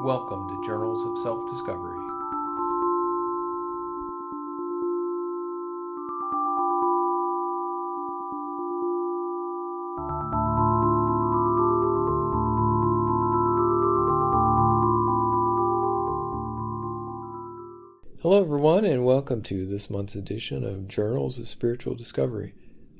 Welcome to Journals of Self-Discovery. Hello everyone, and welcome to this month's edition of Journals of Spiritual Discovery.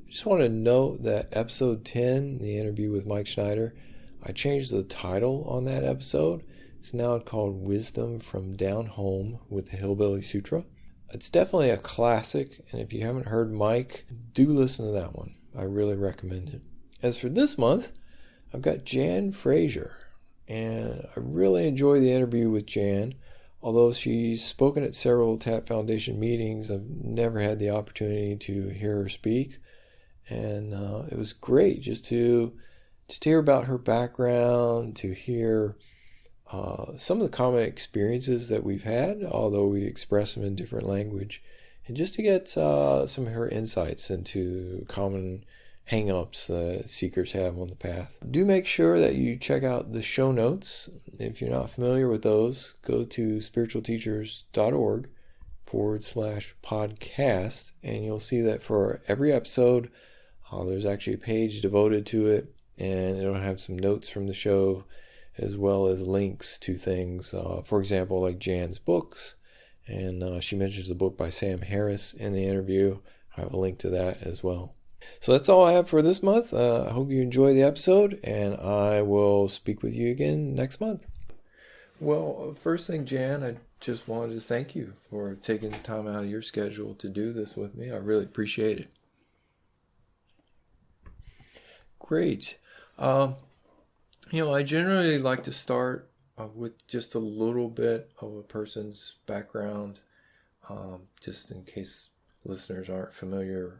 I just want to note that episode 10, the interview with Mike Schneider, I changed the title on that episode. It's now called Wisdom from Down Home with the Hillbilly Sutra. It's definitely a classic, and if you haven't heard Mike, do listen to that one. I really recommend it. As for this month, I've got Jan Frazier, and I really enjoy the interview with Jan. Although she's spoken at several TAP Foundation meetings, I've never had the opportunity to hear her speak. And it was great just to hear about her background, to hear some of the common experiences that we've had, although we express them in different language, and just to get some of her insights into common hang-ups that seekers have on the path. Do make sure that you check out the show notes. If you're not familiar with those, go to spiritualteachers.org/podcast, and you'll see that for every episode, there's actually a page devoted to it, and it'll have some notes from the show, as well as links to things, for example, like Jan's books, and she mentions the book by Sam Harris in the interview. I have a link to that as well. So that's all I have for this month. I hope you enjoy the episode, and I will speak with you again next month. Well, first thing, Jan, I just wanted to thank you for taking the time out of your schedule to do this with me. I really appreciate it. Great. I generally like to start with just a little bit of a person's background, just in case listeners aren't familiar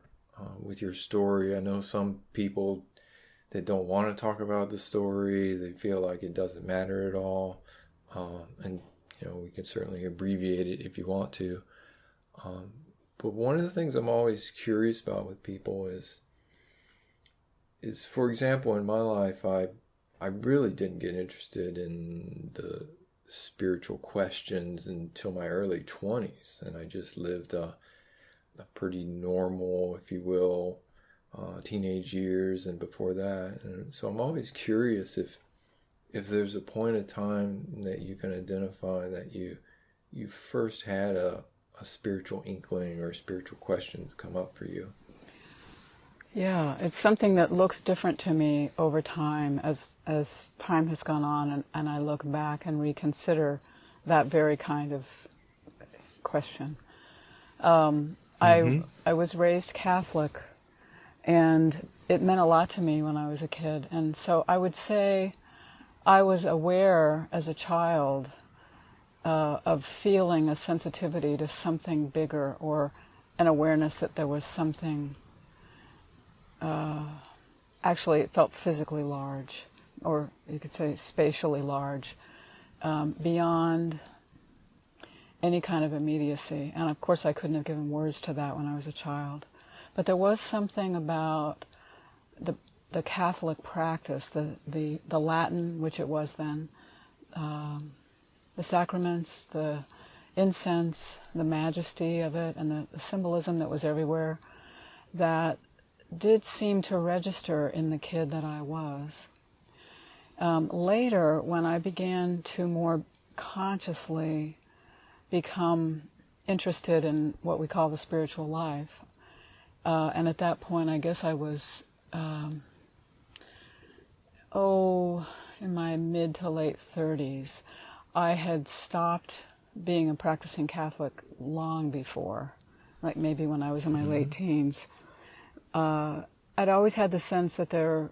with your story. I know some people that don't want to talk about the story. They feel like it doesn't matter at all. And we can certainly abbreviate it if you want to. But one of the things I'm always curious about with people is for example, in my life, I really didn't get interested in the spiritual questions until my early 20s, and I just lived a pretty normal, if you will, teenage years and before that. And so I'm always curious if there's a point of time that you can identify that you first had a spiritual inkling or spiritual questions come up for you. Yeah, it's something that looks different to me over time as time has gone on, and I look back and reconsider that very kind of question. I was raised Catholic, and it meant a lot to me when I was a kid. And so I would say I was aware as a child of feeling a sensitivity to something bigger, or an awareness that there was something, actually it felt physically large, or you could say spatially large, beyond any kind of immediacy. And of course I couldn't have given words to that when I was a child. But there was something about the Catholic practice, the Latin, which it was then, the sacraments, the incense, the majesty of it, and the symbolism that was everywhere, that did seem to register in the kid that I was. Later, when I began to more consciously become interested in what we call the spiritual life. And at that point, I guess I was, in my mid to late 30s. I had stopped being a practicing Catholic long before, like maybe when I was in my late teens. I'd always had the sense that there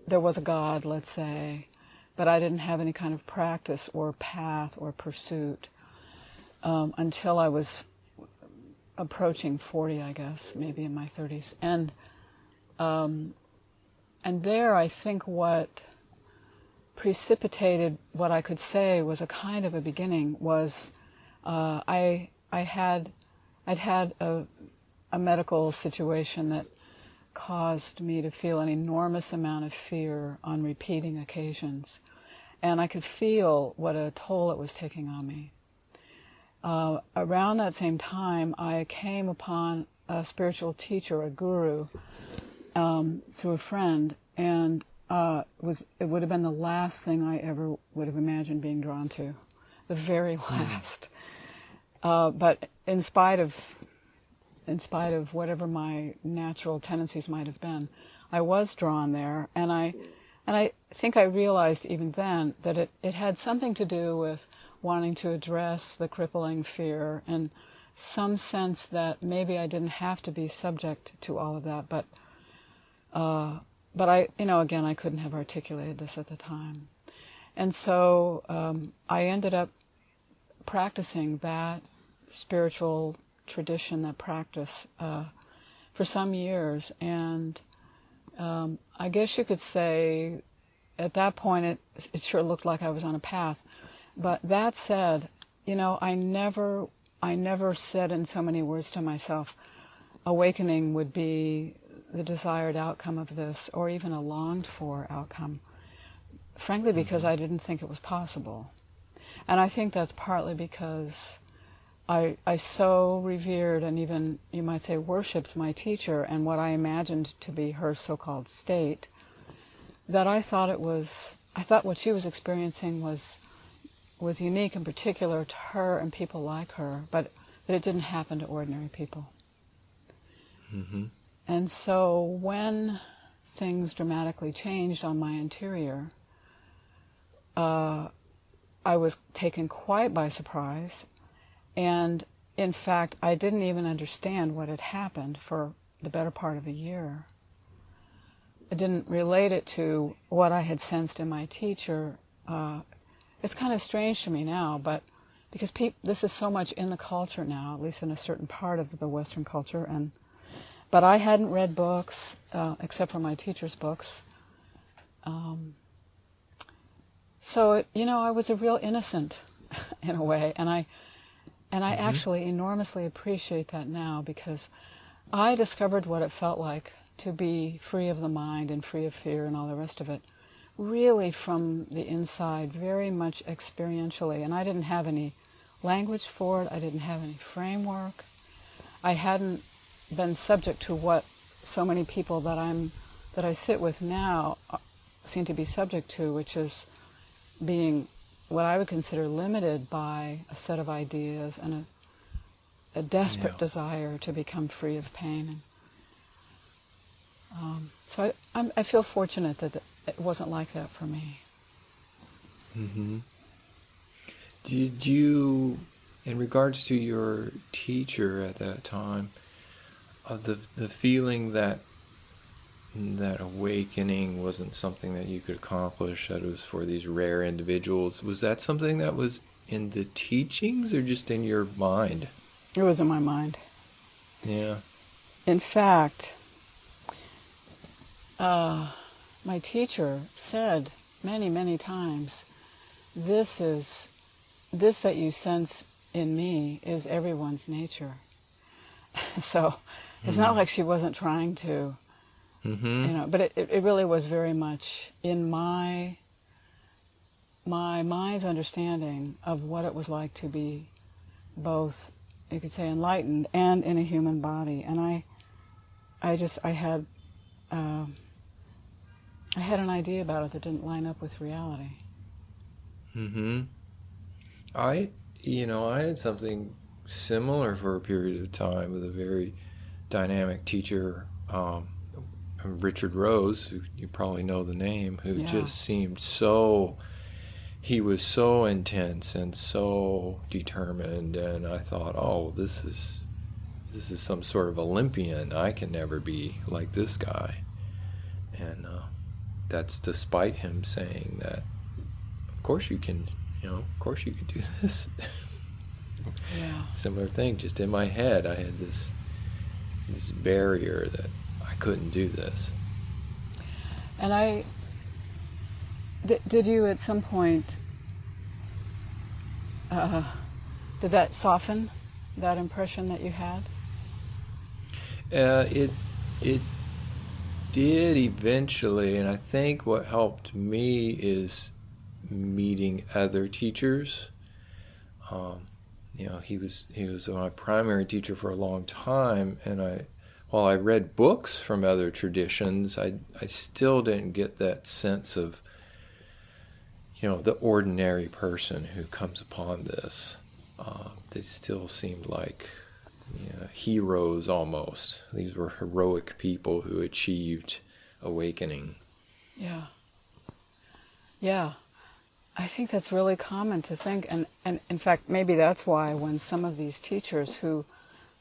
was a God, let's say, but I didn't have any kind of practice or path or pursuit until I was approaching 40, I guess, maybe in my 30s. And there, I think what precipitated what I could say was a kind of a beginning was I'd had a medical situation that caused me to feel an enormous amount of fear on repeating occasions. and I could feel what a toll it was taking on me. Around that same time, I came upon a spiritual teacher, a guru, through a friend, and it would have been the last thing I ever would have imagined being drawn to, the very last. But in spite of whatever my natural tendencies might have been, I was drawn there, and I think I realized even then that it had something to do with wanting to address the crippling fear and some sense that maybe I didn't have to be subject to all of that, but I, again, I couldn't have articulated this at the time. And so I ended up practicing that spiritual tradition, that practice, for some years. And I guess you could say at that point it sure looked like I was on a path. But that said, I never said in so many words to myself, awakening would be the desired outcome of this, or even a longed-for outcome, frankly because I didn't think it was possible. And I think that's partly because I so revered and even, you might say, worshipped my teacher and what I imagined to be her so-called state, that I thought what she was experiencing was unique and particular to her and people like her, but that it didn't happen to ordinary people. Mm-hmm. And so when things dramatically changed on my interior, I was taken quite by surprise, and in fact, I didn't even understand what had happened for the better part of a year. I didn't relate it to what I had sensed in my teacher. It's kind of strange to me now, but because this is so much in the culture now, at least in a certain part of the Western culture, but I hadn't read books except for my teacher's books. So I was a real innocent in a way, and I actually enormously appreciate that now, because I discovered what it felt like to be free of the mind and free of fear and all the rest of it, really from the inside, very much experientially. And I didn't have any language for it. I didn't have any framework. I hadn't been subject to what so many people that I sit with now seem to be subject to, which is being what I would consider limited by a set of ideas and a desperate desire to become free of pain. So I feel fortunate that it wasn't like that for me. Mm-hmm. Did you, in regards to your teacher at that time, the feeling that awakening wasn't something that you could accomplish, that it was for these rare individuals, was that something that was in the teachings or just in your mind? It was in my mind. Yeah. In fact, my teacher said many, many times, this that you sense in me is everyone's nature. So it's not like she wasn't trying to, but it really was very much in my mind's understanding of what it was like to be both, you could say, enlightened and in a human body. And I had an idea about it that didn't line up with reality. Mm-hmm. I had something similar for a period of time with a very dynamic teacher, Richard Rose, who you probably know the name, who just seemed he was so intense and so determined, and I thought, oh, this is some sort of Olympian. I can never be like this guy. And that's despite him saying that, of course you can do this. Yeah. Similar thing, just in my head, I had this barrier that I couldn't do this. And did you at some point, did that soften that impression that you had? It did eventually, and I think what helped me is meeting other teachers. He was my primary teacher for a long time, and while I read books from other traditions, I still didn't get that sense of, the ordinary person who comes upon this. They still seemed like heroes almost. These were heroic people who achieved awakening. Yeah. Yeah. I think that's really common to think, and in fact, maybe that's why when some of these teachers who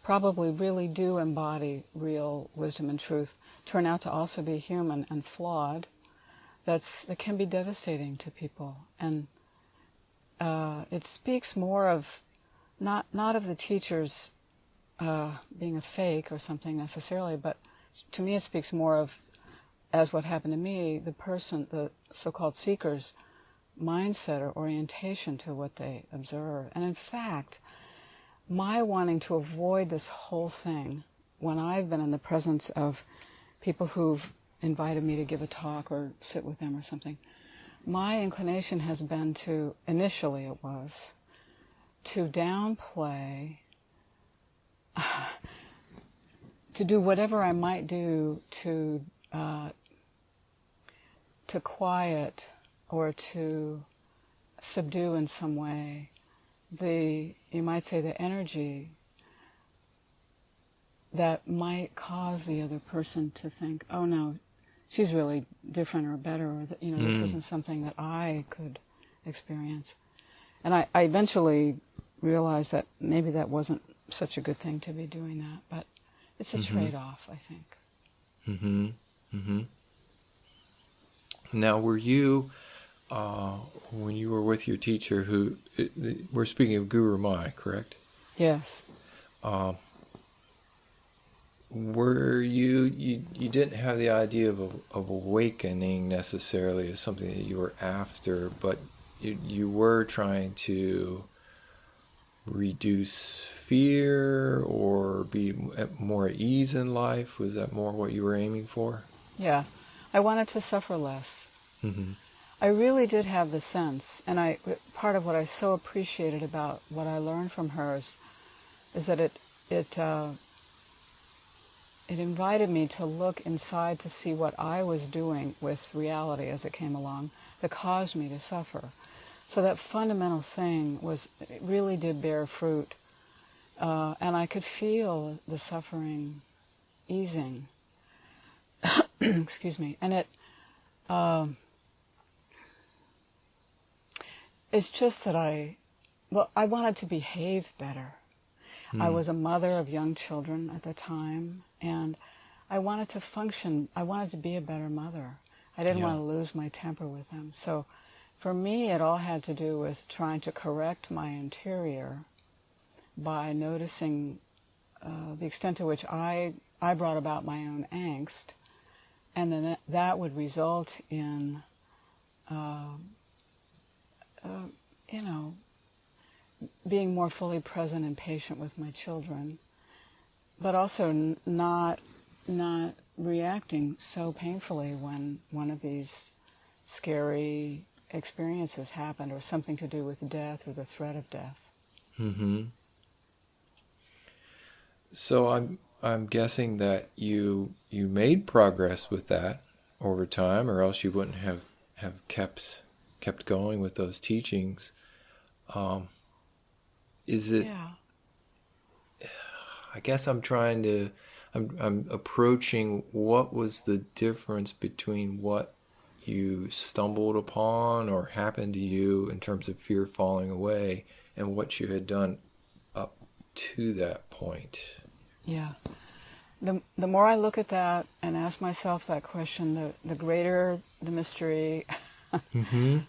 probably really do embody real wisdom and truth turn out to also be human and flawed, that can be devastating to people. And it speaks more of, not of the teachers being a fake or something necessarily, but to me it speaks more of, as what happened to me, the so-called seeker's mindset or orientation to what they observe. And in fact, my wanting to avoid this whole thing, when I've been in the presence of people who've invited me to give a talk or sit with them or something, my inclination has been to, initially it was, to downplay, to do whatever I might do to quiet or to subdue in some way you might say, the energy that might cause the other person to think, oh no, she's really different or better, or this isn't something that I could experience. And I eventually realized that maybe that wasn't such a good thing to be doing that, but it's a trade-off, I think. Mm-hmm. Mm-hmm. Now, were you, when you were with your teacher, we're speaking of Guru Mai, correct? Yes. Were you didn't have the idea of awakening necessarily as something that you were after, but you were trying to reduce fear or be more at ease in life? Was that more what you were aiming for? Yeah. I wanted to suffer less. Mm-hmm. I really did have the sense, and part of what I so appreciated about what I learned from her is that it invited me to look inside to see what I was doing with reality as it came along that caused me to suffer. So that fundamental thing it really did bear fruit, and I could feel the suffering easing. Excuse me. And it's just that I wanted to behave better. I was a mother of young children at the time, and I wanted to function. I wanted to be a better mother. I didn't want to lose my temper with them. So for me, it all had to do with trying to correct my interior by noticing the extent to which I brought about my own angst, and then that would result in, being more fully present and patient with my children, but also not reacting so painfully when one of these scary experiences happened, or something to do with death or the threat of death. Mm-hmm. So I'm guessing that you made progress with that over time, or else you wouldn't have kept going with those teachings. Is it? Yeah. I guess I'm approaching what was the difference between what you stumbled upon or happened to you in terms of fear falling away and what you had done up to that point. Yeah. The more I look at that and ask myself that question, the greater the mystery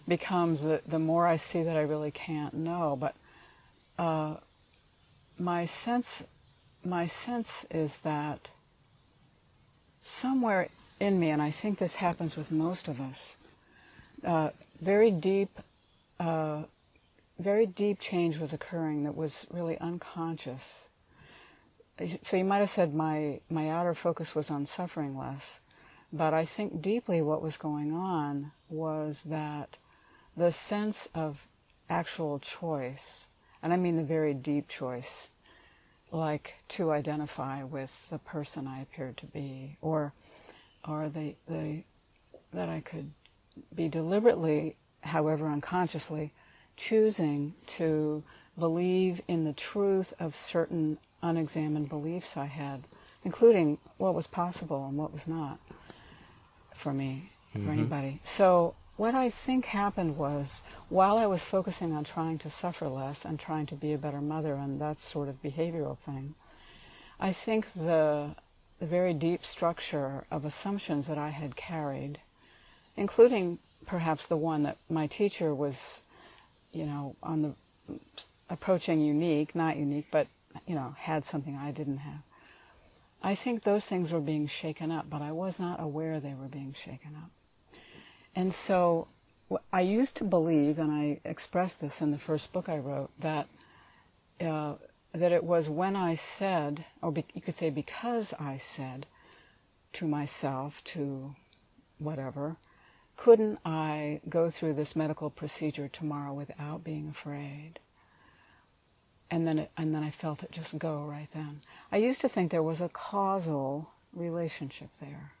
becomes, the more I see that I really can't know. But my sense is that somewhere in me, and I think this happens with most of us, very deep change was occurring that was really unconscious. So you might have said my outer focus was on suffering less, but I think deeply what was going on was that the sense of actual choice, and I mean the very deep choice, like to identify with the person I appeared to be, or that I could be deliberately, however unconsciously, choosing to believe in the truth of certain unexamined beliefs I had, including what was possible and what was not for me, for anybody. So what I think happened was, while I was focusing on trying to suffer less and trying to be a better mother and that sort of behavioral thing, I think the very deep structure of assumptions that I had carried, including perhaps the one that my teacher was, on the approaching unique, not unique, but, had something I didn't have. I think those things were being shaken up, but I was not aware they were being shaken up. And so I used to believe, and I expressed this in the first book I wrote, that it was when I said, or you could say because I said to myself, to whatever, couldn't I go through this medical procedure tomorrow without being afraid? And then I felt it just go right then. I used to think there was a causal relationship there.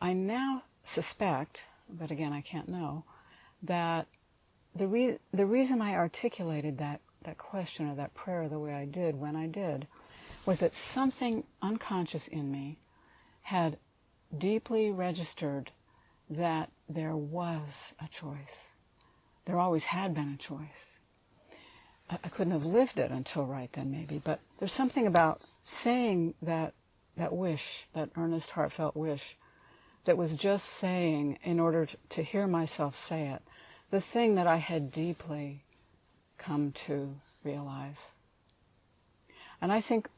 I now suspect, but again I can't know, that the reason I articulated that question or that prayer the way I did when I did was that something unconscious in me had deeply registered that there was a choice. There always had been a choice. I couldn't have lived it until right then maybe, but there's something about saying that wish, that earnest, heartfelt wish, that was just saying, in order to hear myself say it, the thing that I had deeply come to realize. And I think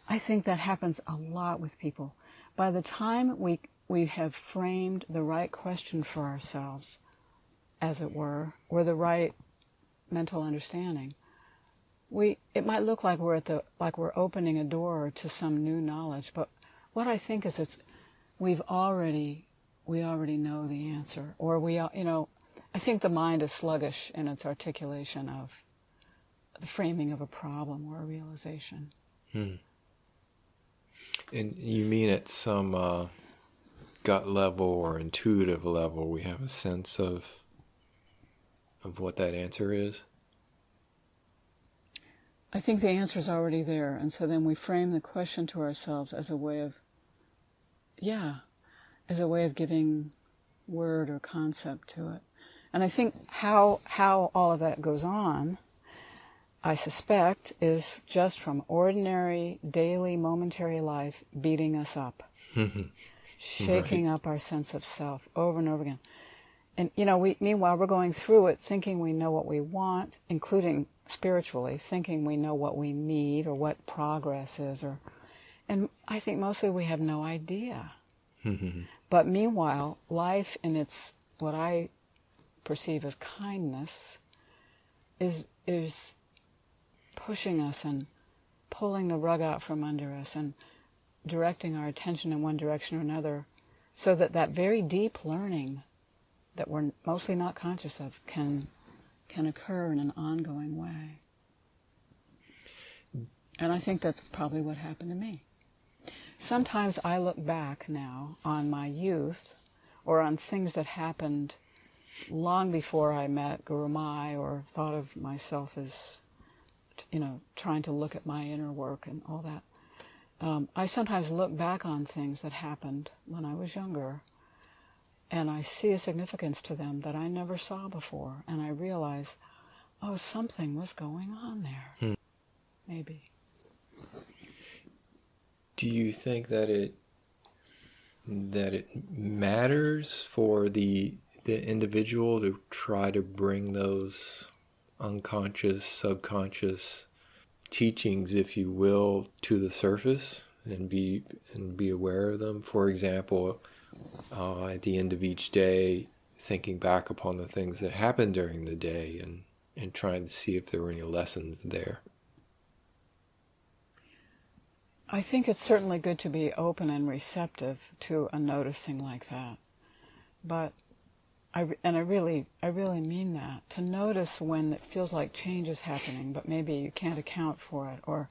that happens a lot with people. By the time we have framed the right question for ourselves, as it were, or the right mental understanding, it might look like we're opening a door to some new knowledge, but what I think is we already know the answer, or I think the mind is sluggish in its articulation of the framing of a problem or a realization. And you mean at some gut level or intuitive level, we have a sense of what that answer is? I think the answer is already there, and so then we frame the question to ourselves as a way of giving word or concept to it. And I think how all of that goes on, I suspect, is just from ordinary, daily, momentary life beating us up, shaking up our sense of self over and over again. And, meanwhile, we're going through it thinking we know what we want, including spiritually, thinking we know what we need or what progress is. And I think mostly we have no idea. But meanwhile, life in its, what I perceive as kindness, is pushing us and pulling the rug out from under us and directing our attention in one direction or another, so that very deep learning that we're mostly not conscious of can occur in an ongoing way. And I think that's probably what happened to me. Sometimes I look back now on my youth, or on things that happened long before I met Guru Mai, or thought of myself as, trying to look at my inner work and all that. I sometimes look back on things that happened when I was younger, and I see a significance to them that I never saw before, and I realize, something was going on there. Maybe. Do you think that it matters for the individual to try to bring those unconscious, subconscious teachings, if you will, to the surface and be aware of them? For example, at the end of each day, thinking back upon the things that happened during the day and trying to see if there were any lessons there. I think it's certainly good to be open and receptive to a noticing like that. But I really mean that. To notice when it feels like change is happening, but maybe you can't account for it, or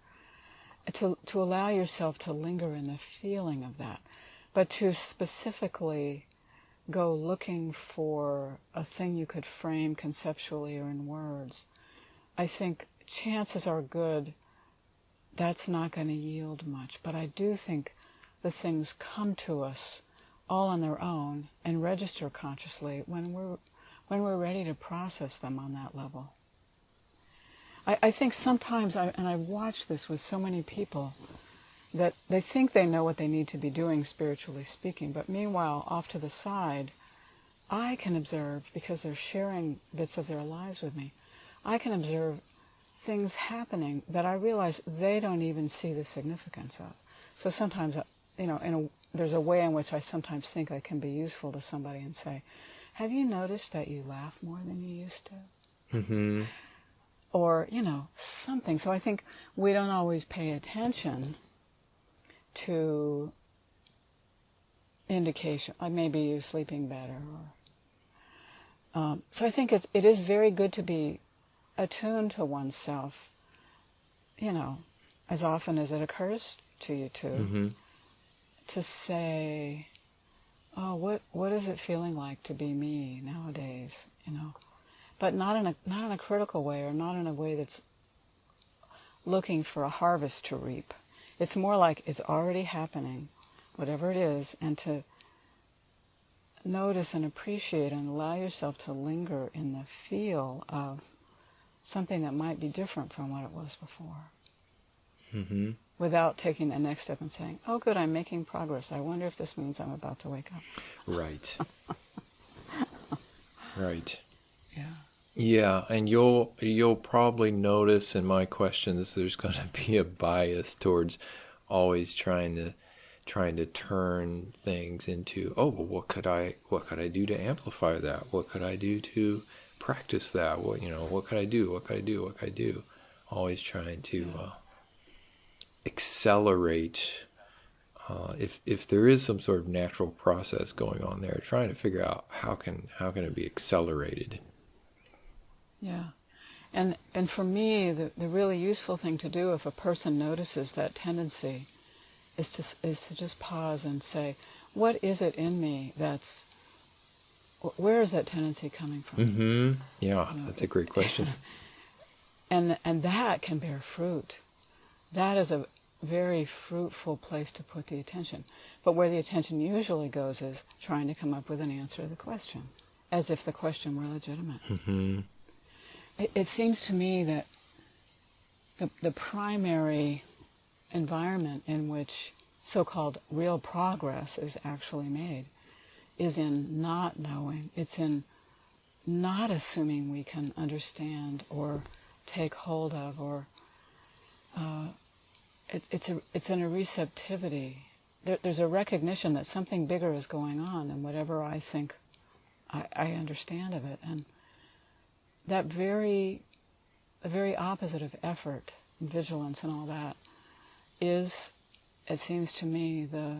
to allow yourself to linger in the feeling of that, but to specifically go looking for a thing you could frame conceptually or in words. I think chances are good that's not going to yield much, but I do think the things come to us all on their own and register consciously when we're ready to process them on that level. I think sometimes, and I watch this with so many people, that they think they know what they need to be doing spiritually speaking, but meanwhile, off to the side, I can observe, because they're sharing bits of their lives with me, I can observe things happening that I realize they don't even see the significance of. So sometimes, there's a way in which I sometimes think I can be useful to somebody and say, have you noticed that you laugh more than you used to? Mm-hmm. Or, something. So I think we don't always pay attention to indication, like maybe you're sleeping better. So I think it is very good to be attuned to oneself, as often as it occurs to you to say, oh, what is it feeling like to be me nowadays, But not in a critical way, or not in a way that's looking for a harvest to reap. It's more like it's already happening, whatever it is, and to notice and appreciate and allow yourself to linger in the feel of something that might be different from what it was before. Mm-hmm. Without taking the next step and saying, oh good, I'm making progress. I wonder if this means I'm about to wake up. Right. Right. Yeah. Yeah, and you'll probably notice in my questions there's going to be a bias towards always trying to turn things into, oh, well, what could I do to amplify that? What could I do to practice that? What could I do? Always trying to accelerate. If there is some sort of natural process going on there, trying to figure out how can it be accelerated. Yeah. And for me, the really useful thing to do if a person notices that tendency is to just pause and say, what is it in me where is that tendency coming from? Mm-hmm. Yeah, that's a great question. And that can bear fruit. That is a very fruitful place to put the attention. But where the attention usually goes is trying to come up with an answer to the question, as if the question were legitimate. Mm-hmm. It seems to me that the primary environment in which so-called real progress is actually made is in not knowing. It's in not assuming we can understand or take hold of, or it's in a receptivity. There's a recognition that something bigger is going on than whatever I think I understand of it, and that the very opposite of effort and vigilance and all that is, it seems to me, the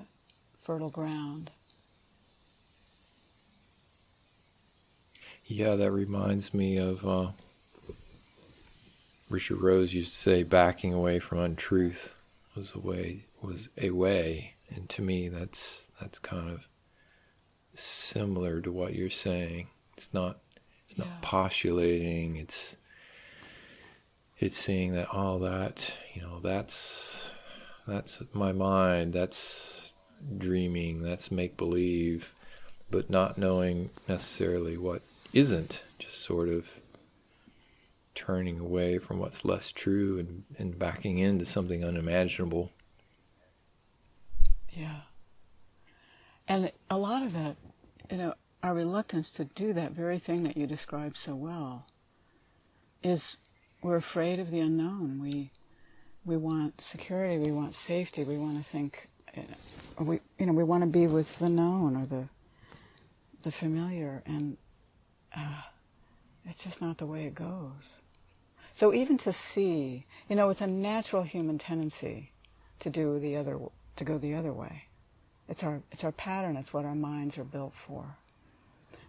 fertile ground. Yeah, that reminds me of Richard Rose used to say, backing away from untruth was a way, and to me that's kind of similar to what you're saying. It's not postulating. It's seeing that that's my mind. That's dreaming. That's make believe, but not knowing necessarily what isn't. Just sort of turning away from what's less true and backing into something unimaginable. Yeah. And a lot of it, our reluctance to do that very thing that you described so well is we're afraid of the unknown. We want security, we want safety, we want to think, we want to be with the known or the familiar, and it's just not the way it goes. So even to see, it's a natural human tendency to go the other way. It's our pattern. It's what our minds are built for.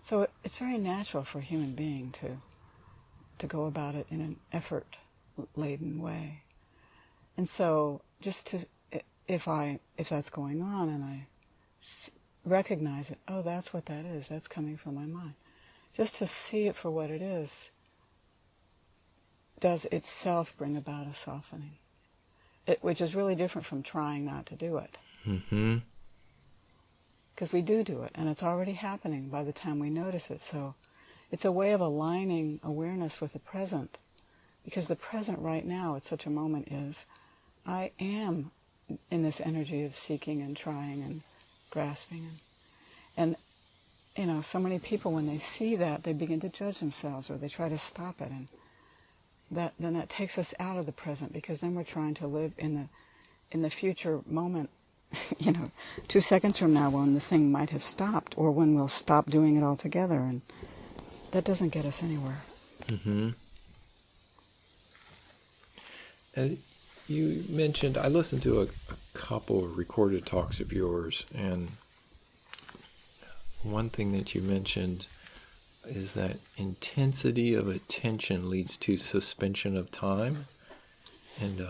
So it's very natural for a human being to go about it in an effort-laden way. And so just to, if that's going on and I recognize it, oh, that's what that is, that's coming from my mind. Just to see it for what it is does itself bring about a softening, which is really different from trying not to do it. Mm-hmm. Because we do it, and it's already happening by the time we notice it. So it's a way of aligning awareness with the present, because the present right now at such a moment is, I am in this energy of seeking and trying and grasping. And you know, so many people, when they see that, they begin to judge themselves, or they try to stop it, and then that takes us out of the present, because then we're trying to live in the future moment, 2 seconds from now, when the thing might have stopped, or when we'll stop doing it altogether, and that doesn't get us anywhere. Mm-hmm. And you mentioned, I listened to a couple of recorded talks of yours, and one thing that you mentioned is that intensity of attention leads to suspension of time. And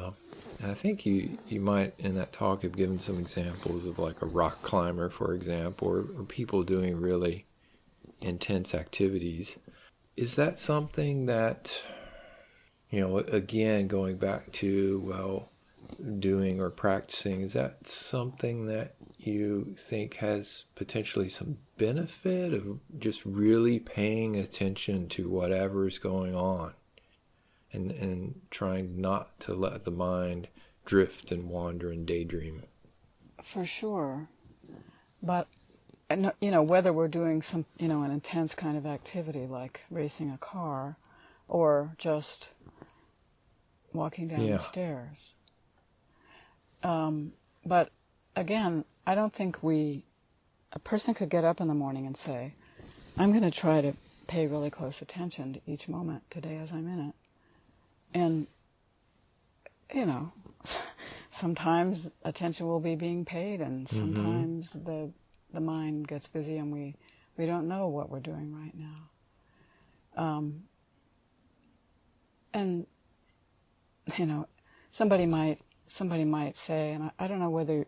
I think you might, in that talk, have given some examples of like a rock climber, for example, or people doing really intense activities. Is that something that, again, going back to, doing or practicing, is that something that you think has potentially some benefit of just really paying attention to whatever is going on and trying not to let the mind drift and wander and daydream? For sure. But, whether we're doing some, an intense kind of activity like racing a car or just walking down the stairs. But again, I don't think a person could get up in the morning and say, I'm going to try to pay really close attention to each moment today as I'm in it. And, sometimes attention will be being paid, and sometimes the mind gets busy and we don't know what we're doing right now. And, somebody might say, and I don't know whether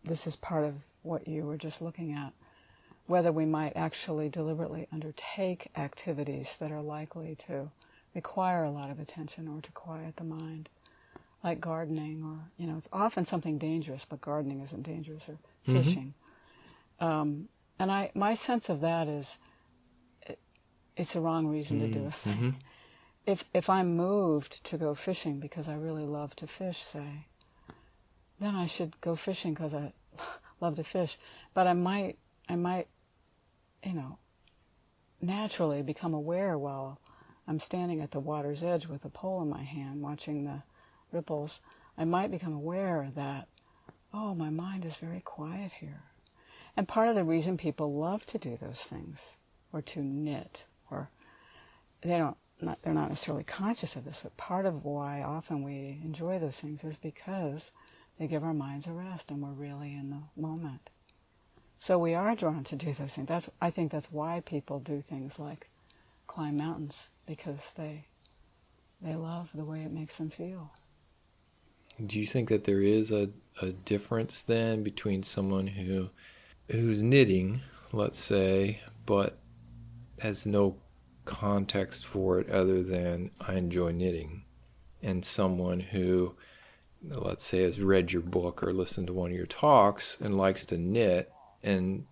this is part of what you were just looking at, whether we might actually deliberately undertake activities that are likely to require a lot of attention or to quiet the mind, like gardening, or, it's often something dangerous, but gardening isn't dangerous, or fishing. And my sense of that is it's the wrong reason to do a thing. If I'm moved to go fishing because I really love to fish, say, then I should go fishing because I love to fish. But I might, naturally become aware while I'm standing at the water's edge with a pole in my hand, watching the ripples. I might become aware that, oh, my mind is very quiet here. And part of the reason people love to do those things, or to knit, or they're not necessarily conscious of this, but part of why often we enjoy those things is because they give our minds a rest and we're really in the moment. So we are drawn to do those things. I think that's why people do things like climb mountains, because they love the way it makes them feel. Do you think that there is a difference then between someone who's knitting, let's say, but has no context for it other than I enjoy knitting, and someone who, let's say, has read your book or listened to one of your talks and likes to knit, and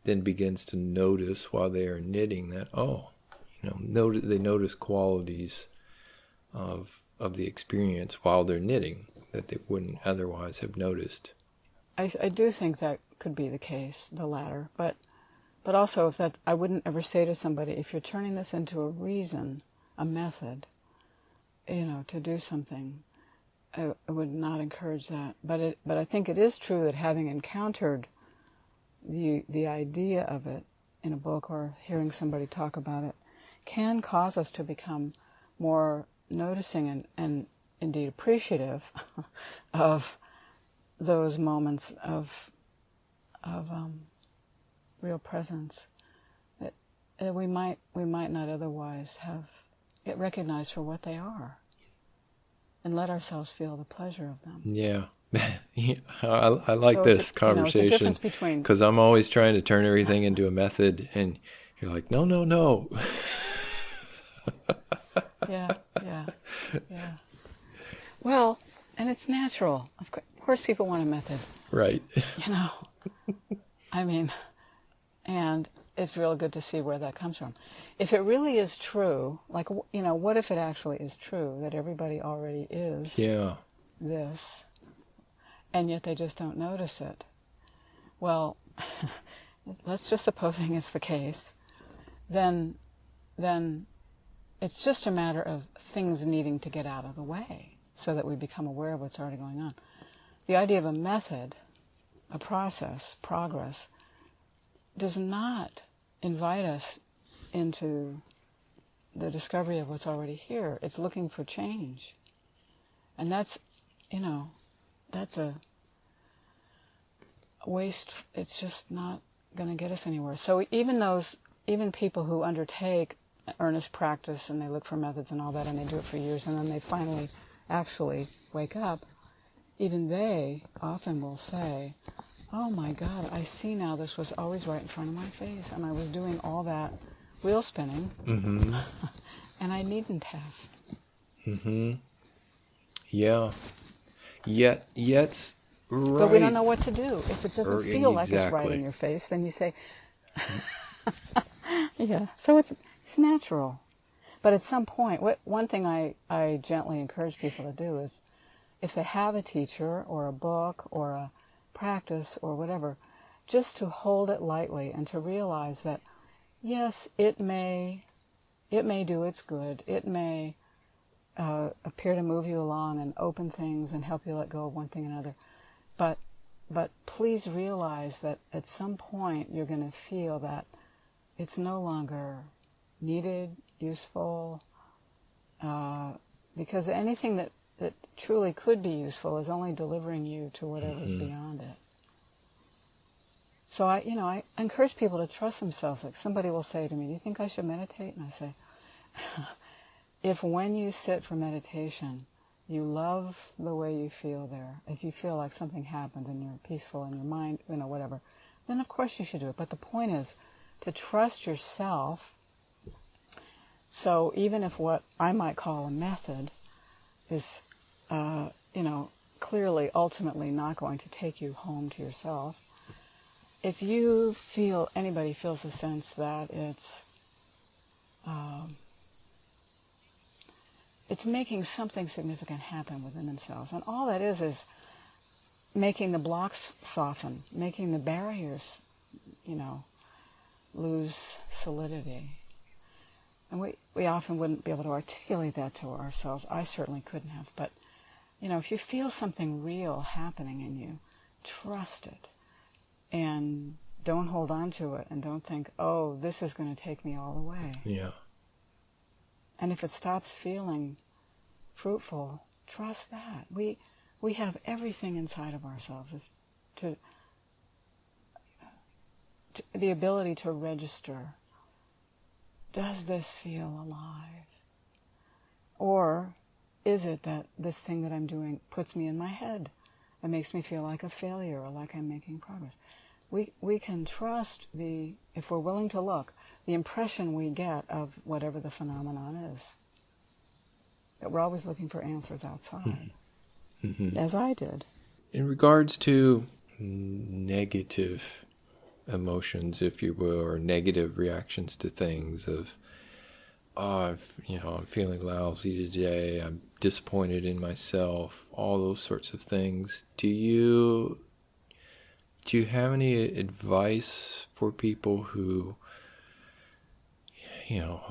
then begins to notice while they are knitting that, they notice qualities of the experience while they're knitting that they wouldn't otherwise have noticed? I do think that could be the case, the latter, but also I wouldn't ever say to somebody, if you're turning this into a reason, a method, to do something, I would not encourage that. But I think it is true that having encountered the idea of it in a book or hearing somebody talk about it can cause us to become more noticing and indeed appreciative of those moments of real presence. we might not otherwise have it recognized for what they are, and let ourselves feel the pleasure of them. Yeah. I like this conversation, it's a difference between, because I'm always trying to turn everything into a method, and you're like, no. yeah. Well, and it's natural. Of course people want a method. Right. I mean, and it's real good to see where that comes from. If it really is true, like, what if it actually is true that everybody already is this, and yet they just don't notice it? Well, let's just supposing it's the case, then it's just a matter of things needing to get out of the way so that we become aware of what's already going on. The idea of a method, a process, progress, does not invite us into the discovery of what's already here. It's looking for change. And that's a waste. It's just not going to get us anywhere. So even people who undertake earnest practice and they look for methods and all that, and they do it for years, and then they finally actually wake up, even they often will say, oh my God, I see now this was always right in front of my face, and I was doing all that wheel spinning, and I needn't have. Yeah. Yet, right. But we don't know what to do. If it doesn't feel like it's right in your face, then you say, yeah. So it's natural. But at some point, one thing I gently encourage people to do is, if they have a teacher or a book or a practice or whatever, just to hold it lightly and to realize that, yes, it may do its good. It may appear to move you along and open things and help you let go of one thing and another. But please realize that at some point you're going to feel that it's no longer needed, useful, because anything that truly could be useful is only delivering you to whatever's beyond it. So I encourage people to trust themselves. Like, somebody will say to me, do you think I should meditate? And I say, if when you sit for meditation, you love the way you feel there, if you feel like something happens and you're peaceful in your mind, whatever, then of course you should do it. But the point is to trust yourself. So even if what I might call a method is, clearly, ultimately not going to take you home to yourself, if anybody feels a sense that it's making something significant happen within themselves, and all that is making the blocks soften, making the barriers, lose solidity. And we often wouldn't be able to articulate that to ourselves. I certainly couldn't have. But, if you feel something real happening in you, trust it. And don't hold on to it. And don't think, oh, this is going to take me all the way. Yeah. And if it stops feeling fruitful, trust that. We have everything inside of ourselves to the ability to register. Does this feel alive? Or is it that this thing that I'm doing puts me in my head and makes me feel like a failure or like I'm making progress? We can trust if we're willing to look, the impression we get of whatever the phenomenon is. That we're always looking for answers outside, as I did. In regards to negative emotions, if you will, or negative reactions to things of, I'm feeling lousy today, I'm disappointed in myself, all those sorts of things. Do you have any advice for people who,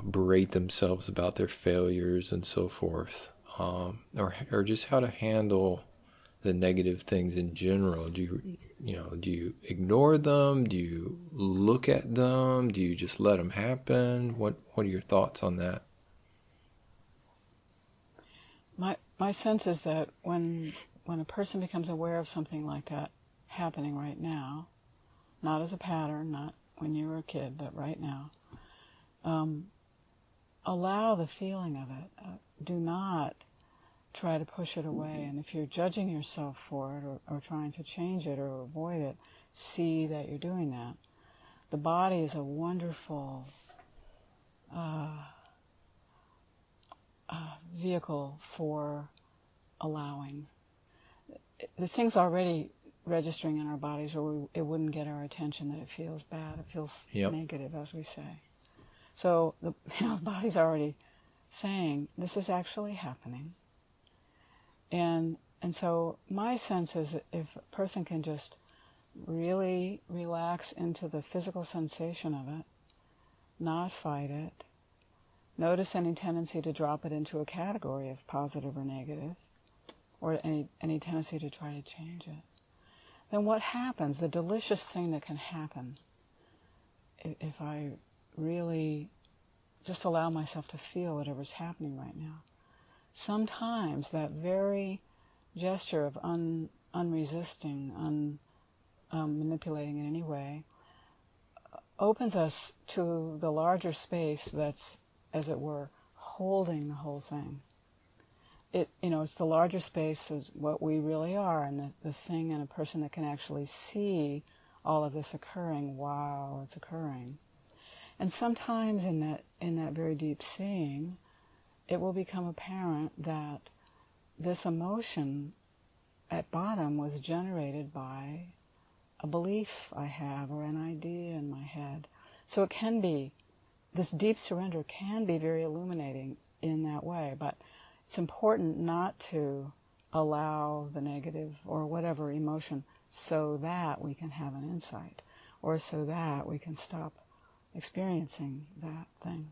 berate themselves about their failures and so forth, or just how to handle the negative things in general? Do you ignore them? Do you look at them? Do you just let them happen? What are your thoughts on that? My sense is that when a person becomes aware of something like that happening right now, not as a pattern, not when you were a kid, but right now, allow the feeling of it. Do not try to push it away. And if you're judging yourself for it or trying to change it or avoid it, see that you're doing that. The body is a wonderful vehicle for allowing. This thing's already registering in our bodies, or it wouldn't get our attention that it feels bad. It feels negative, as we say. So the body's already saying, this is actually happening. And so my sense is that if a person can just really relax into the physical sensation of it, not fight it, notice any tendency to drop it into a category of positive or negative, or any tendency to try to change it, then what happens, the delicious thing that can happen, if I really just allow myself to feel whatever's happening right now, sometimes that very gesture of unresisting, manipulating in any way, opens us to the larger space that's, as it were, holding the whole thing. It's the larger space is what we really are, and the thing and a person that can actually see all of this occurring while it's occurring. And sometimes in that very deep seeing, it will become apparent that this emotion at bottom was generated by a belief I have or an idea in my head. So it can be, this deep surrender can be very illuminating in that way, but it's important not to allow the negative or whatever emotion so that we can have an insight, or so that we can stop experiencing that thing.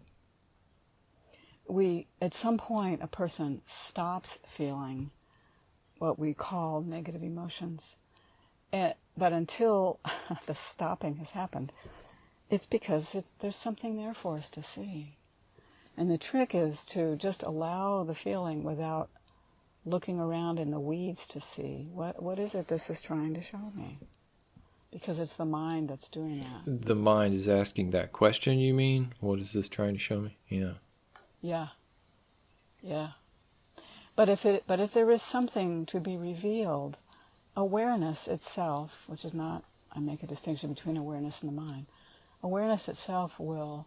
At some point, a person stops feeling what we call negative emotions. But until the stopping has happened, it's because there's something there for us to see. And the trick is to just allow the feeling without looking around in the weeds to see what is it this is trying to show me. Because it's the mind that's doing that. The mind is asking that question, you mean? What is this trying to show me? Yeah. But if there is something to be revealed, awareness itself, which is not, I make a distinction between awareness and the mind, awareness itself will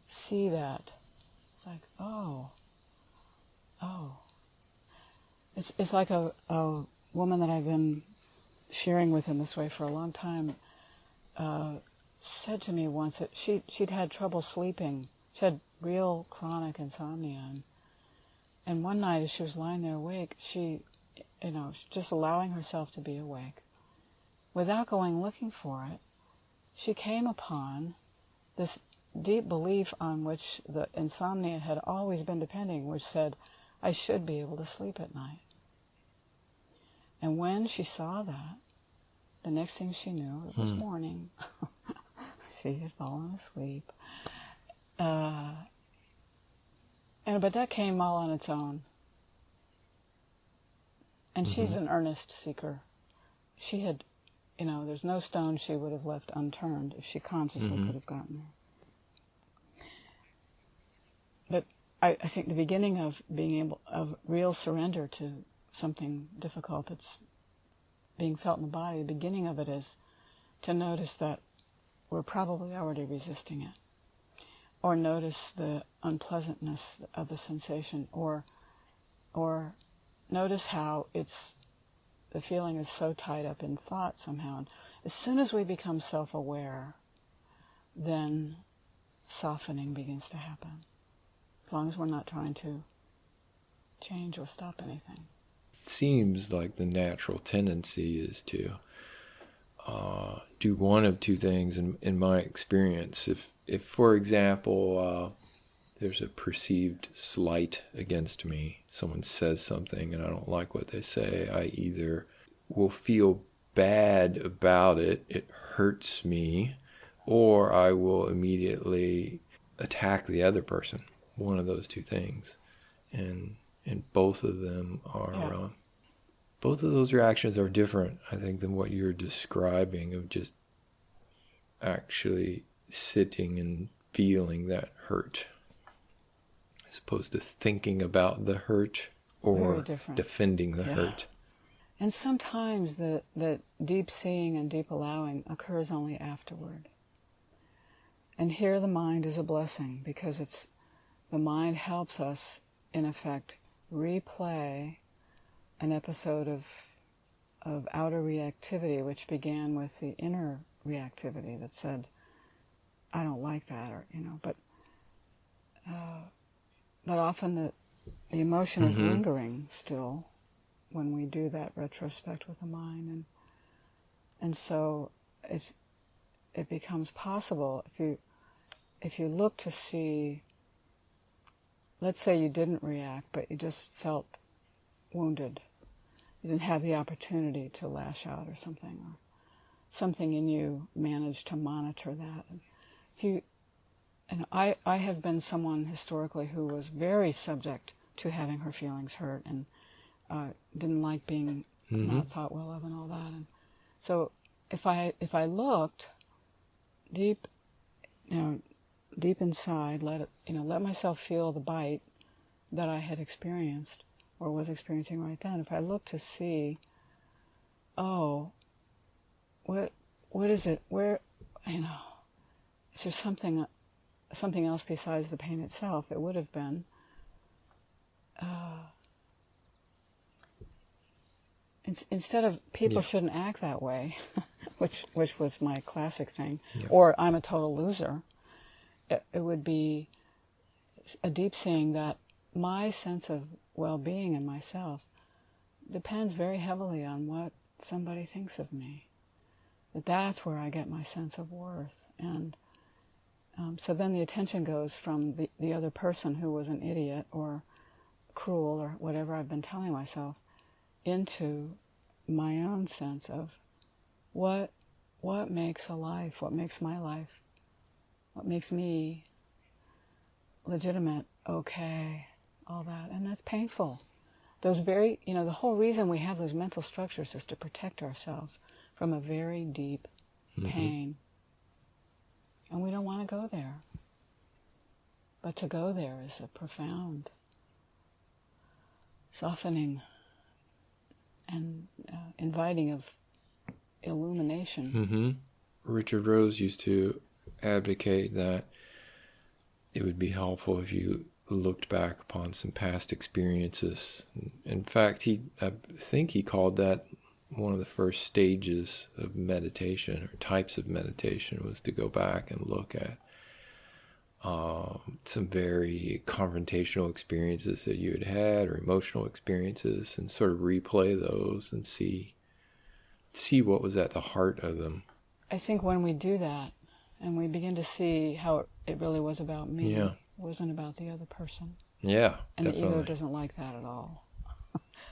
see that. It's like, oh. It's like a woman that I've been sharing with in this way for a long time said to me once that she'd had trouble sleeping. She had real chronic insomnia. And one night as she was lying there awake, she, just allowing herself to be awake, without going looking for it, she came upon this deep belief on which the insomnia had always been depending, which said, I should be able to sleep at night. And when she saw that, the next thing she knew, it was morning. She had fallen asleep. But that came all on its own. And she's an earnest seeker. She had, there's no stone she would have left unturned if she consciously could have gotten there. But I think the beginning of of real surrender to something difficult that's being felt in the body, the beginning of it is to notice that we're probably already resisting it. Or notice the unpleasantness of the sensation, or notice how the feeling is so tied up in thought somehow. And as soon as we become self-aware, then softening begins to happen. As long as we're not trying to change or stop anything. It seems like the natural tendency is to do one of two things in my experience. If for example, there's a perceived slight against me, someone says something and I don't like what they say, I either will feel bad about it, it hurts me, or I will immediately attack the other person. One of those two things. And both of them are... both of those reactions are different, I think, than what you're describing, of just actually sitting and feeling that hurt, as opposed to thinking about the hurt or defending the hurt. And sometimes the deep seeing and deep allowing occurs only afterward. And here the mind is a blessing, because the mind helps us, in effect, replay an episode of outer reactivity, which began with the inner reactivity that said, I don't like that, or but often the emotion is lingering still when we do that retrospect with the mind, and so it becomes possible if you look to see. Let's say you didn't react, but you just felt wounded. You didn't have the opportunity to lash out or something, or something in you managed to monitor that. I have been someone historically who was very subject to having her feelings hurt, and didn't like being not thought well of and all that. And so if I looked deep, deep inside, let myself feel the bite that I had experienced or was experiencing right then. If I looked to see, what is it? Where, is there something else besides the pain itself? It would have been instead of people shouldn't act that way, which was my classic thing, or I'm a total loser. It would be a deep seeing that my sense of well-being in myself depends very heavily on what somebody thinks of me. That's where I get my sense of worth. And so then the attention goes from the other person who was an idiot or cruel or whatever I've been telling myself into my own sense of what makes a life, what makes my life, what makes me legitimate, okay, all that. And that's painful. Those very, the whole reason we have those mental structures is to protect ourselves from a very deep pain. And we don't want to go there. But to go there is a profound softening and inviting of illumination. Richard Rose used to advocate that it would be helpful if you looked back upon some past experiences. In fact, I think he called that one of the first stages of meditation, or types of meditation, was to go back and look at some very confrontational experiences that you had or emotional experiences, and sort of replay those and see what was at the heart of them. I think when we do that and we begin to see how it really was about me, it wasn't about the other person. Yeah, and definitely. The ego doesn't like that at all.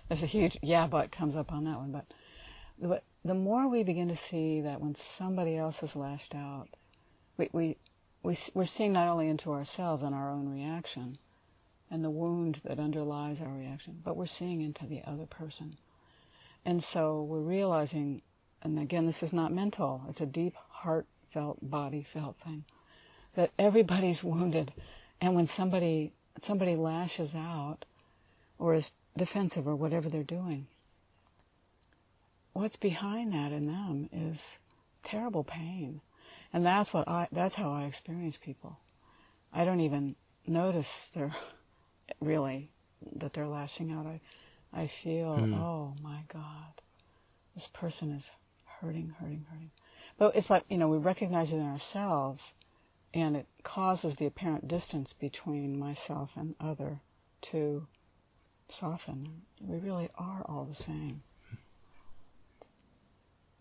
There's a huge but comes up on that one. But the more we begin to see that when somebody else has lashed out, we're seeing not only into ourselves and our own reaction and the wound that underlies our reaction, but we're seeing into the other person. And so we're realizing, and again, this is not mental, it's a deep, heartfelt, body-felt thing, that everybody's wounded. And when somebody lashes out or is defensive or whatever they're doing, what's behind that in them is terrible pain. And that's how I experience people. I don't even notice that they're lashing out. I feel, oh my God, this person is hurting. But it's like, we recognize it in ourselves, and it causes the apparent distance between myself and other to soften. We really are all the same.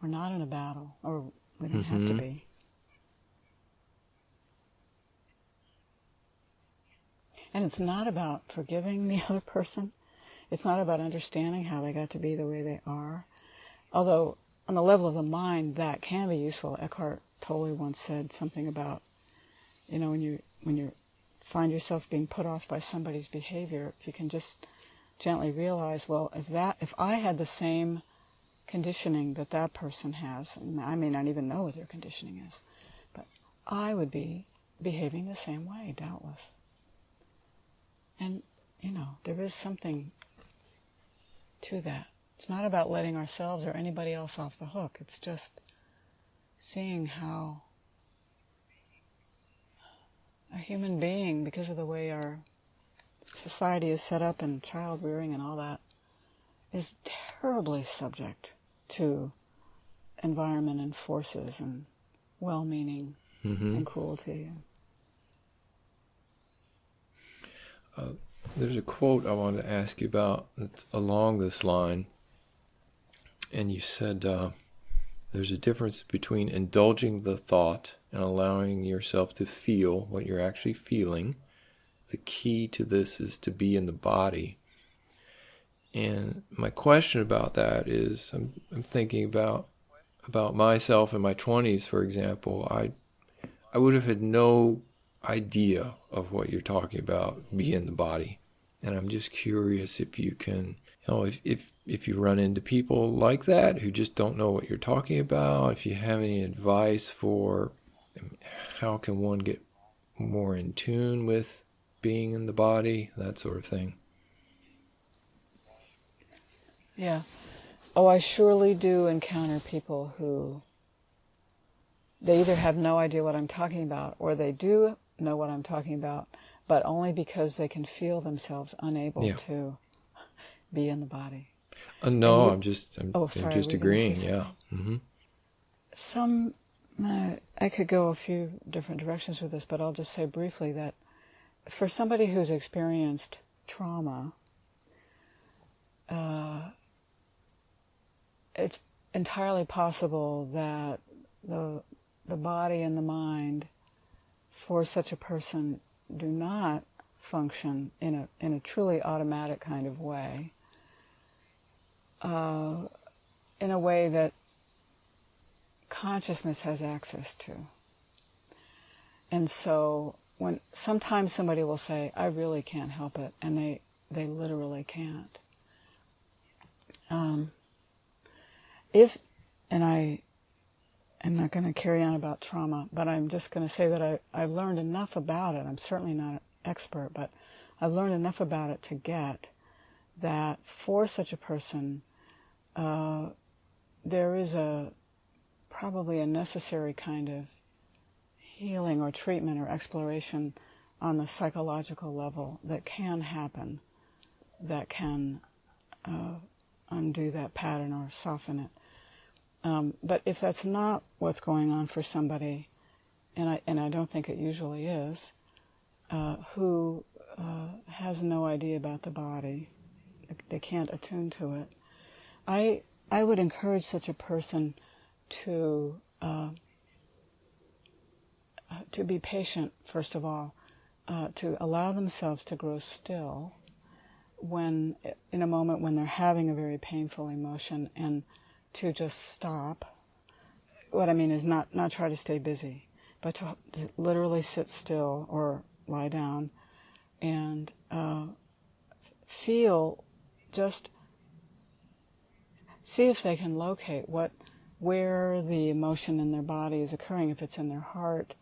We're not in a battle, or we don't have to be. And it's not about forgiving the other person. It's not about understanding how they got to be the way they are. Although, on the level of the mind, that can be useful. Eckhart Tolle once said something about, when you find yourself being put off by somebody's behavior, if you can just gently realize, well, if I had the same conditioning that person has, and I may not even know what their conditioning is, but I would be behaving the same way, doubtless. And, there is something to that. It's not about letting ourselves or anybody else off the hook. It's just seeing how a human being, because of the way our society is set up and child rearing and all that, is terribly subject to environment and forces and well-meaning and cruelty. There's a quote I wanted to ask you about that's along this line. And you said there's a difference between indulging the thought and allowing yourself to feel what you're actually feeling. The key to this is to be in the body. And my question about that is, I'm thinking about myself in my 20s, for example. I would have had no idea of what you're talking about, be in the body. And I'm just curious if you can, if you run into people like that who just don't know what you're talking about, if you have any advice for how can one get more in tune with being in the body, that sort of thing. Yeah. Oh, I surely do encounter people who, they either have no idea what I'm talking about, or they do know what I'm talking about, but only because they can feel themselves unable to be in the body. No, I'm just agreeing. Yeah. Some, I could go a few different directions with this, but I'll just say briefly that for somebody who's experienced trauma, it's entirely possible that the body and the mind for such a person do not function in a truly automatic kind of way, in a way that consciousness has access to. And so when sometimes somebody will say, I really can't help it, and they literally can't. I'm not going to carry on about trauma, but I'm just going to say that I've learned enough about it. I'm certainly not an expert, but I've learned enough about it to get that for such a person, there is probably a necessary kind of healing or treatment or exploration on the psychological level that can happen, that can undo that pattern or soften it. But if that's not what's going on for somebody, and I don't think it usually is, who has no idea about the body, they can't attune to it, I would encourage such a person to be patient, first of all, to allow themselves to grow still when, in a moment when they're having a very painful emotion, and to just stop. What I mean is not try to stay busy, but to literally sit still or lie down and feel, just see if they can locate where the emotion in their body is occurring. If it's in their heart,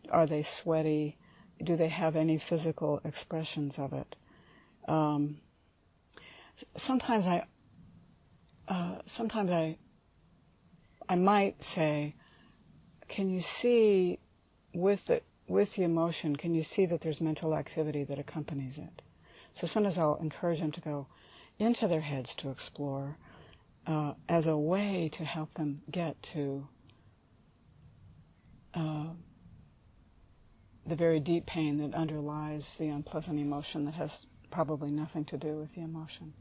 are they sweaty? Do they have any physical expressions of it? Sometimes I might say, can you see with the emotion, can you see that there's mental activity that accompanies it? So sometimes I'll encourage them to go into their heads to explore as a way to help them get to the very deep pain that underlies the unpleasant emotion that has probably nothing to do with the emotion.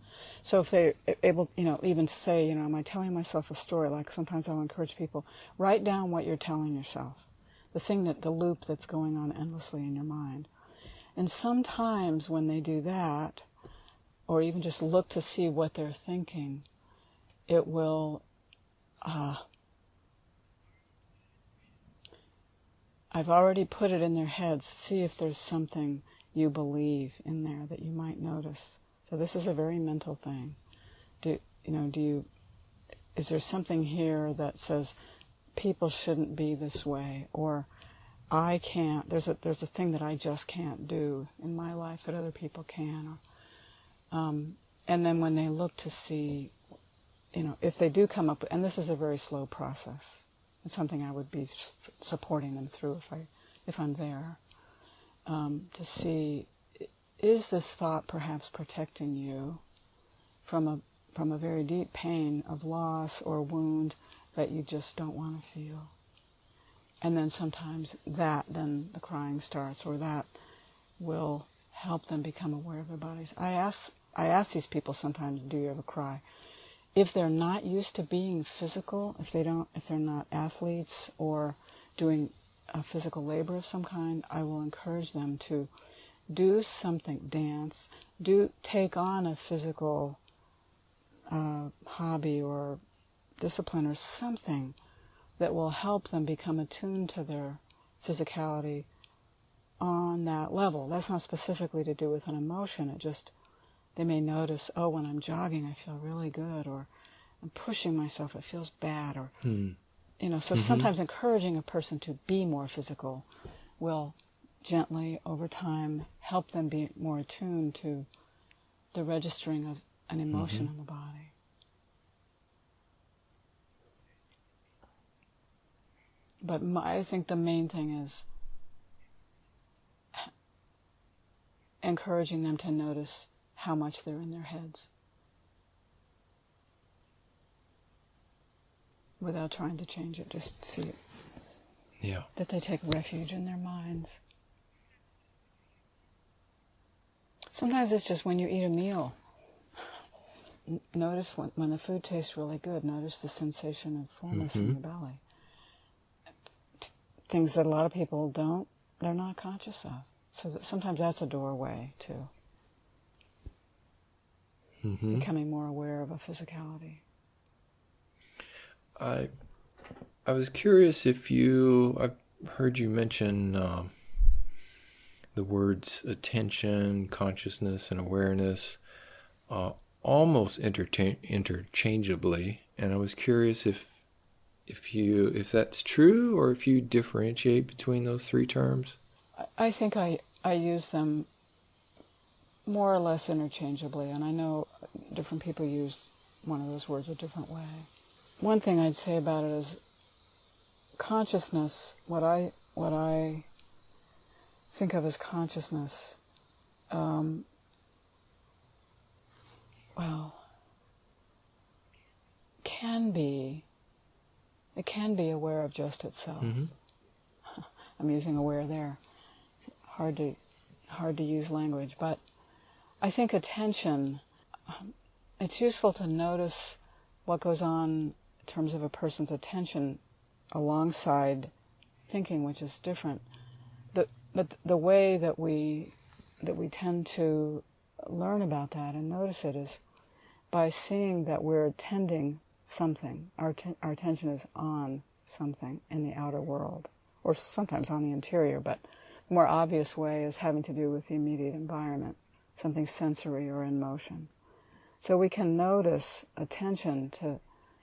So if they're able, even to say, am I telling myself a story? Like sometimes I'll encourage people, write down what you're telling yourself, the loop that's going on endlessly in your mind. And sometimes when they do that, or even just look to see what they're thinking, it will, I've already put it in their heads, see if there's something you believe in there that you might notice. So this is a very mental thing. Is there something here that says people shouldn't be this way, or I can't. There's a thing that I just can't do in my life that other people can. And then when they look to see, if they do come up, and this is a very slow process. It's something I would be supporting them through if I'm there, to see, is this thought perhaps protecting you from a very deep pain of loss or wound that you just don't want to feel? And then sometimes then the crying starts, or that will help them become aware of their bodies. I ask these people sometimes, do you ever cry? If they're not used to being physical, if they're not athletes or doing a physical labor of some kind, I will encourage them to do something, dance, take on a physical hobby or discipline or something that will help them become attuned to their physicality on that level. That's not specifically to do with an emotion. They may notice, when I'm jogging, I feel really good, or I'm pushing myself, it feels bad, or, so sometimes encouraging a person to be more physical will gently, over time, help them be more attuned to the registering of an emotion in the body. But I think the main thing is encouraging them to notice how much they're in their heads without trying to change it. Just see it. Yeah. That they take refuge in their minds. Sometimes it's just when you eat a meal. Notice when the food tastes really good, notice the sensation of fullness in your belly. Things that a lot of people they're not conscious of. So sometimes that's a doorway to becoming more aware of a physicality. I was curious if I've heard you mention the words attention, consciousness, and awareness almost interchangeably, and I was curious if that's true, or if you differentiate between those three terms. I think I use them more or less interchangeably, and I know different people use one of those words a different way. One thing I'd say about it is consciousness. What I think of as consciousness, it can be aware of just itself. I'm using aware there. Hard to use language, but I think attention, it's useful to notice what goes on in terms of a person's attention alongside thinking, which is different. But the way that we tend to learn about that and notice it is by seeing that we're attending something. Our attention is on something in the outer world, or sometimes on the interior, but the more obvious way is having to do with the immediate environment, something sensory or in motion. So we can notice attention to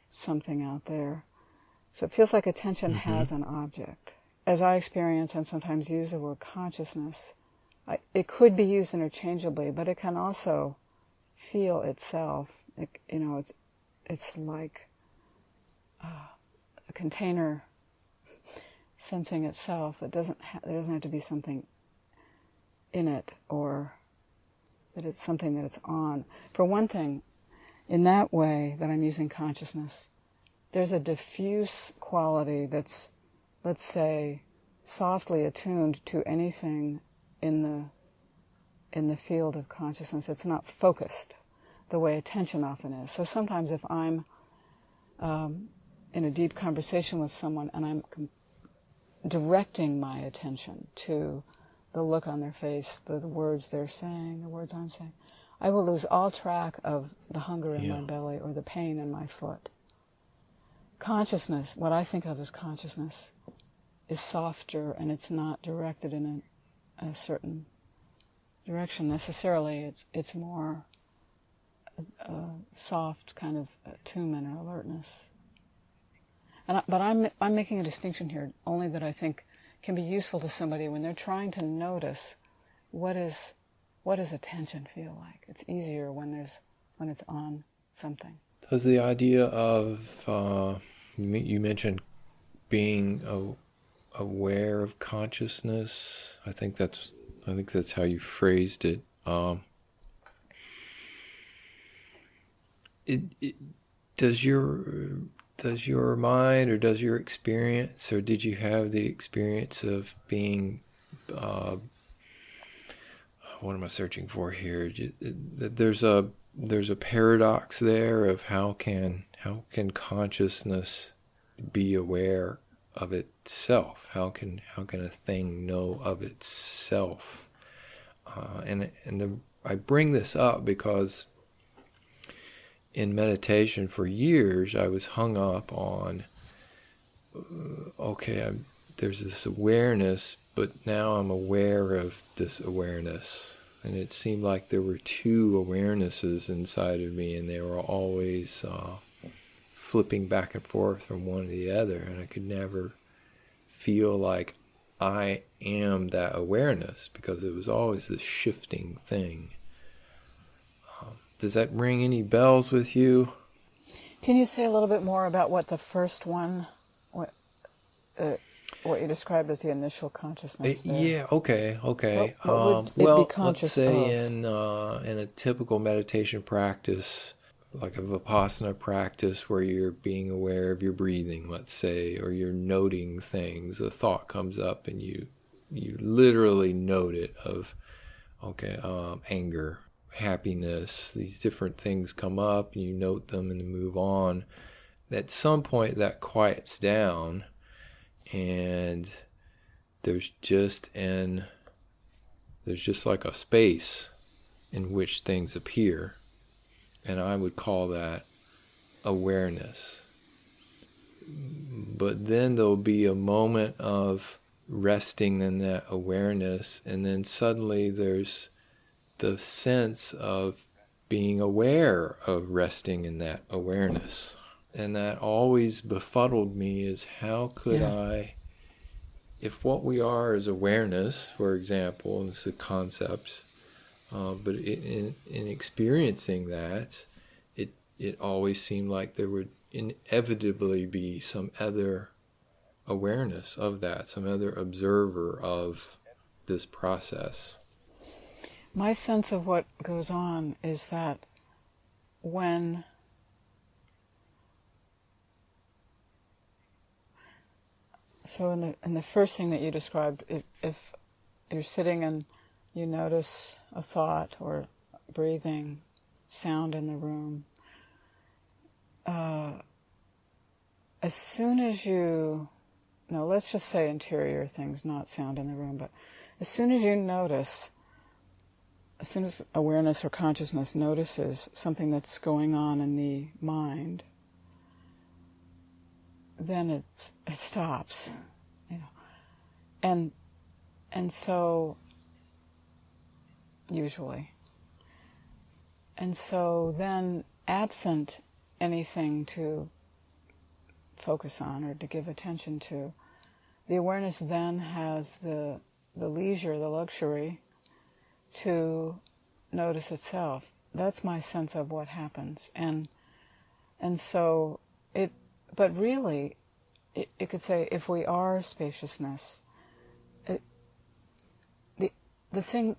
something out there. So it feels like attention has an object. As I experience and sometimes use the word consciousness, it could be used interchangeably, but it can also feel itself. It's like a container sensing itself. There doesn't have to be something in it, or that it's something that it's on. For one thing, in that way that I'm using consciousness, there's a diffuse quality that's, let's say, softly attuned to anything in the field of consciousness. It's not focused the way attention often is. So sometimes if I'm in a deep conversation with someone and I'm directing my attention to the look on their face, the words they're saying, the words I'm saying, I will lose all track of the hunger in my belly or the pain in my foot. Consciousness, what I think of as consciousness, is softer, and it's not directed in a certain direction necessarily. It's more soft kind of attunement or alertness. But I'm making a distinction here, only that I think can be useful to somebody when they're trying to notice what does attention feel like. It's easier when it's on something. Does the idea of you mentioned being aware of consciousness? I think that's how you phrased it. Does your mind, or does your experience, or did you have the experience of being, what am I searching for here? There's a paradox there of how can consciousness be aware of itself? How can a thing know of itself? I bring this up because in meditation for years I was hung up on, there's this awareness, but now I'm aware of this awareness. And it seemed like there were two awarenesses inside of me, and they were always flipping back and forth from one to the other, and I could never feel like I am that awareness, because it was always this shifting thing. Does that ring any bells with you? Can you say a little bit more about what the first one, what you described as the initial consciousness there? Yeah, okay. What would it be conscious let's say of? in a typical meditation practice, like a Vipassana practice where you're being aware of your breathing, let's say, or you're noting things, a thought comes up and you literally note it, of, anger, happiness, these different things come up, and you note them and move on. At some point that quiets down, and there's just like a space in which things appear, and I would call that awareness. But then there'll be a moment of resting in that awareness, and then suddenly there's the sense of being aware of resting in that awareness. And that always befuddled me, is how could I, if what we are is awareness, for example, and it's a concept, but in experiencing that, it always seemed like there would inevitably be some other awareness of that, some other observer of this process. My sense of what goes on is that so in the first thing that you described, if you're sitting and you notice a thought or breathing, sound in the room, as soon as let's just say interior things, not sound in the room, but as soon as you notice, as soon as awareness or consciousness notices something that's going on in the mind, then it stops, and so usually, and so then, absent anything to focus on or to give attention to, the awareness then has the leisure, the luxury to notice itself. That's my sense of what happens, and so it. But really, it could say, if we are spaciousness, the thing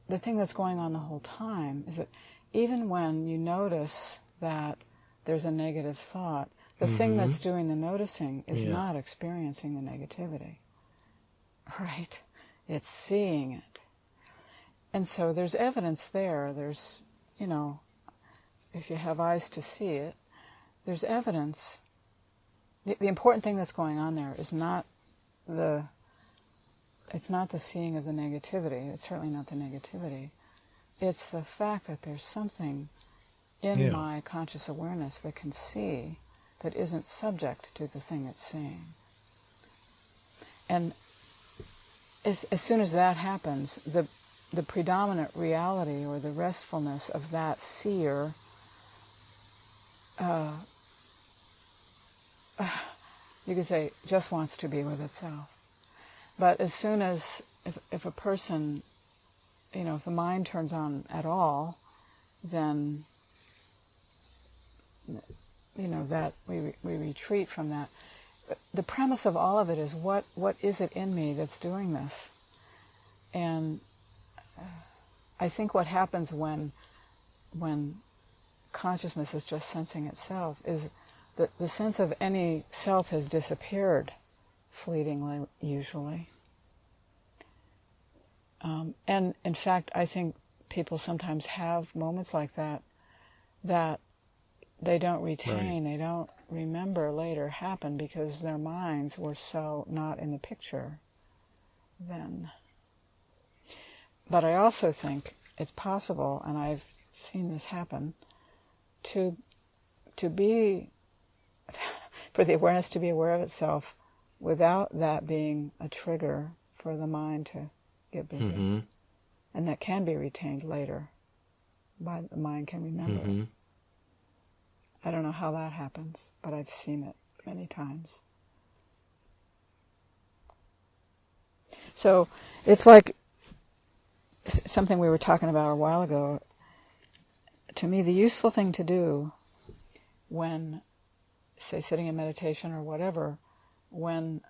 that's going on the whole time is that even when you notice that there's a negative thought, the thing that's doing the noticing is not experiencing the negativity, right? It's seeing it. And so there's evidence there. There's, if you have eyes to see it, there's evidence. The important thing that's going on there is not the seeing of the negativity. It's certainly not the negativity. It's the fact that there's something in my conscious awareness that can see, that isn't subject to the thing it's seeing. And as soon as that happens, the predominant reality or the restfulness of that seer you could say just wants to be with itself. But as soon as, if a person, if the mind turns on at all, then, that we retreat from that. But the premise of all of it is what is it in me that's doing this? And I think what happens when consciousness is just sensing itself is that the sense of any self has disappeared, fleetingly, usually. And in fact, I think people sometimes have moments like that they don't retain, Right. they don't remember later happen because their minds were so not in the picture then. But I also think it's possible, and I've seen this happen, to be, for the awareness to be aware of itself without that being a trigger for the mind to get busy. Mm-hmm. And that can be retained later. The mind can remember it. I don't know how that happens, but I've seen it many times. So it's like something we were talking about a while ago. To me, the useful thing to do when, say, sitting in meditation or whatever, when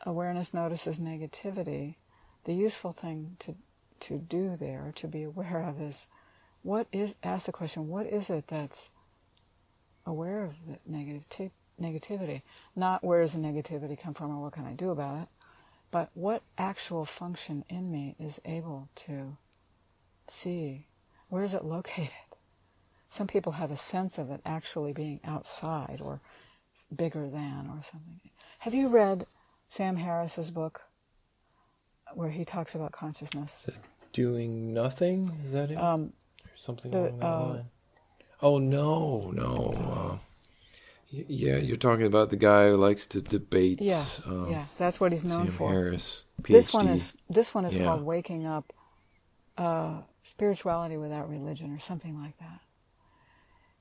awareness notices negativity, the useful thing to do there, to be aware of, is ask the question, what is it that's aware of the negativity? Not where does the negativity come from or what can I do about it, but what actual function in me is able to see? Where is it located? Some people have a sense of it actually being outside or bigger than or something. Have you read Sam Harris's book where he talks about consciousness? Is it Doing Nothing? Is that it? Or something along that line? Oh, no. Yeah, you're talking about the guy who likes to debate. Yeah, that's what he's known Sam for. Harris, PhD. This one is called Waking Up, Spirituality Without Religion, or something like that.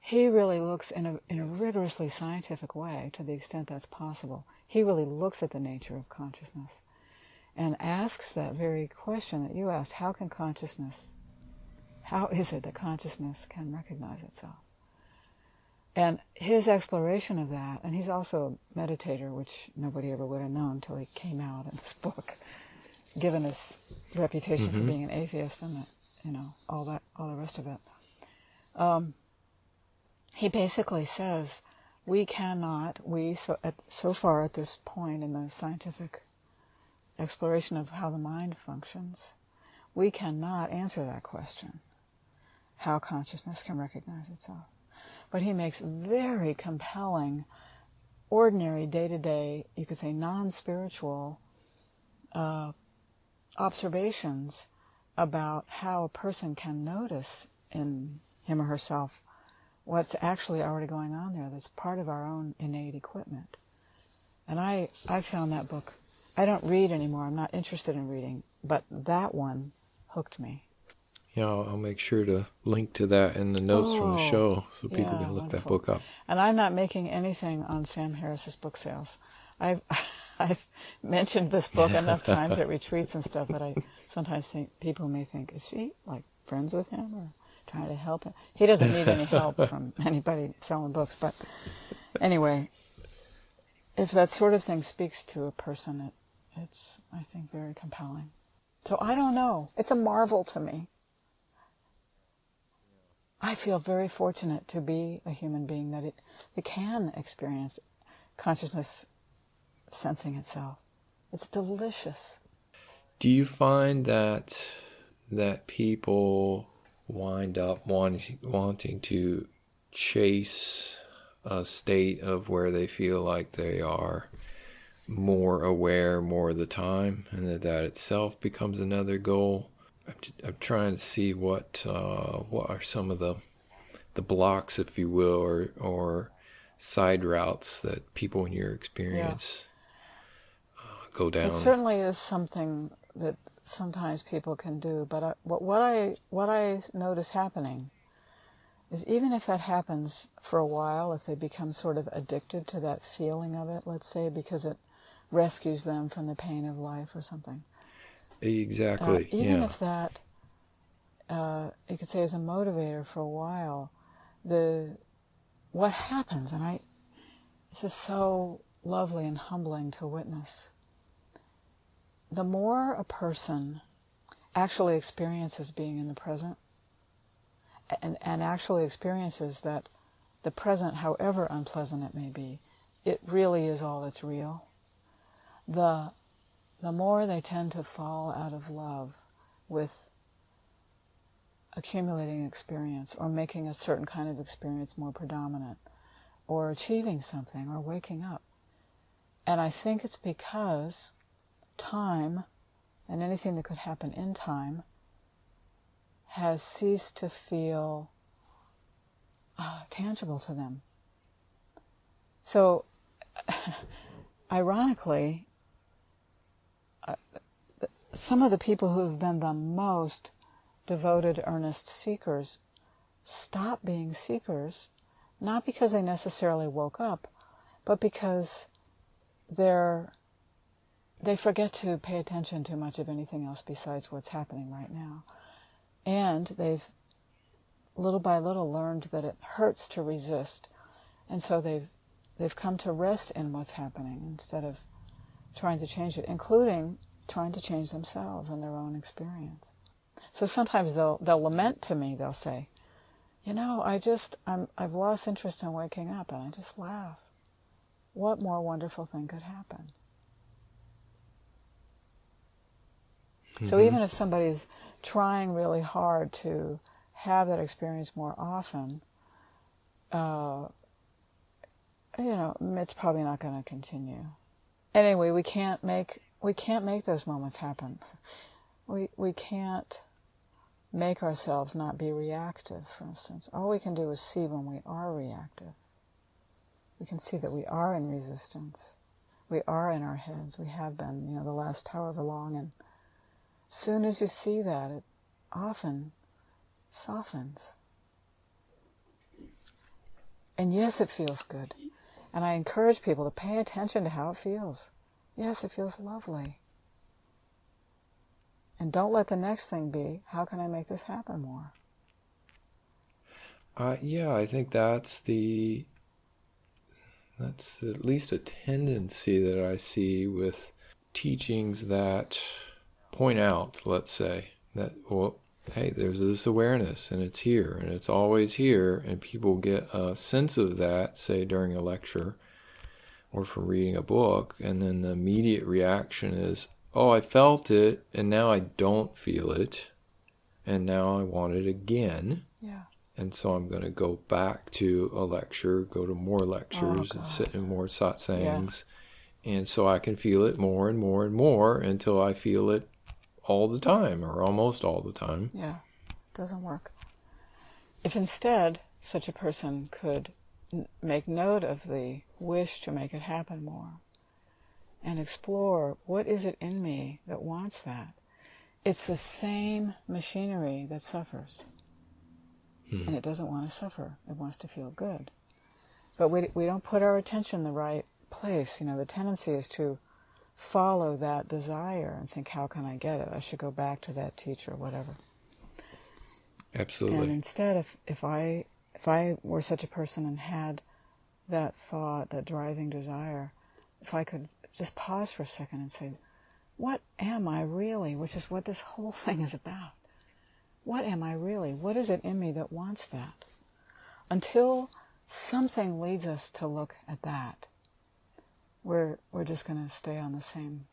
He really looks in a rigorously scientific way, to the extent that's possible. He really looks at the nature of consciousness and asks that very question that you asked: how is it that consciousness can recognize itself? And his exploration of that, and he's also a meditator, which nobody ever would have known until he came out in this book, given his reputation for being an atheist and all the rest of it. He basically says so far at this point in the scientific exploration of how the mind functions, we cannot answer that question, how consciousness can recognize itself. But he makes very compelling, ordinary, day-to-day, you could say non-spiritual observations about how a person can notice in him or herself what's actually already going on there that's part of our own innate equipment. And I found that book. I don't read anymore. I'm not interested in reading, but that one hooked me. Yeah, I'll make sure to link to that in the notes from the show so people can look that book up. And I'm not making anything on Sam Harris's book sales. I've mentioned this book enough times at retreats and stuff that I sometimes think people may think, is she like friends with him or trying to help him? He doesn't need any help from anybody selling books. But anyway, if that sort of thing speaks to a person, it's, I think, very compelling. So I don't know. It's a marvel to me. I feel very fortunate to be a human being that it can experience consciousness sensing itself. It's delicious. Do you find that people wind up wanting to chase a state of where they feel like they are more aware more of the time, and that itself becomes another goal? I'm trying to see what are some of the blocks, if you will, or side routes that people in your experience go down. It certainly is something that sometimes people can do, but what I notice happening is, even if that happens for a while, if they become sort of addicted to that feeling of it, let's say, because it rescues them from the pain of life or something. Exactly. Even if that, you could say, is a motivator for a while, what happens, and this is so lovely and humbling to witness. The more a person actually experiences being in the present, and actually experiences that the present, however unpleasant it may be, it really is all that's real, the more they tend to fall out of love with accumulating experience, or making a certain kind of experience more predominant, or achieving something, or waking up. And I think it's because time, and anything that could happen in time, has ceased to feel tangible to them. So, ironically, some of the people who have been the most devoted, earnest seekers stop being seekers, not because they necessarily woke up, but because they forget to pay attention to much of anything else besides what's happening right now. And they've, little by little, learned that it hurts to resist. And so they've come to rest in what's happening instead of trying to change it, including trying to change themselves and their own experience. So sometimes they'll lament to me, they'll say, I've lost interest in waking up, and I just laugh. What more wonderful thing could happen? Mm-hmm. So even if somebody's trying really hard to have that experience more often, it's probably not going to continue. Anyway, we can't make those moments happen. We can't make ourselves not be reactive, for instance. All we can do is see when we are reactive. We can see that we are in resistance. We are in our heads. We have been, the last however long. And as soon as you see that, it often softens. And yes, it feels good. And I encourage people to pay attention to how it feels. Yes, it feels lovely. And don't let the next thing be, how can I make this happen more? I think that's at least a tendency that I see with teachings that point out, let's say, that, hey, there's this awareness, and it's here, and it's always here, and people get a sense of that, say, during a lecture or from reading a book, and then the immediate reaction is, oh, I felt it, and now I don't feel it, and now I want it again. Yeah. And so I'm going to go back to a lecture, go to more lectures, and sit in more satsangs, and so I can feel it more and more and more until I feel it all the time, or almost all the time. Yeah, it doesn't work. If instead such a person could make note of the wish to make it happen more, and explore, what is it in me that wants that? It's the same machinery that suffers. And it doesn't want to suffer. It wants to feel good. But we don't put our attention in the right place. The tendency is to follow that desire and think, how can I get it? I should go back to that teacher, whatever. Absolutely. And instead, if I were such a person and had that thought, that driving desire, if I could just pause for a second and say, what am I really? Which is what this whole thing is about. What am I really? What is it in me that wants that? Until something leads us to look at that, we're just going to stay on the same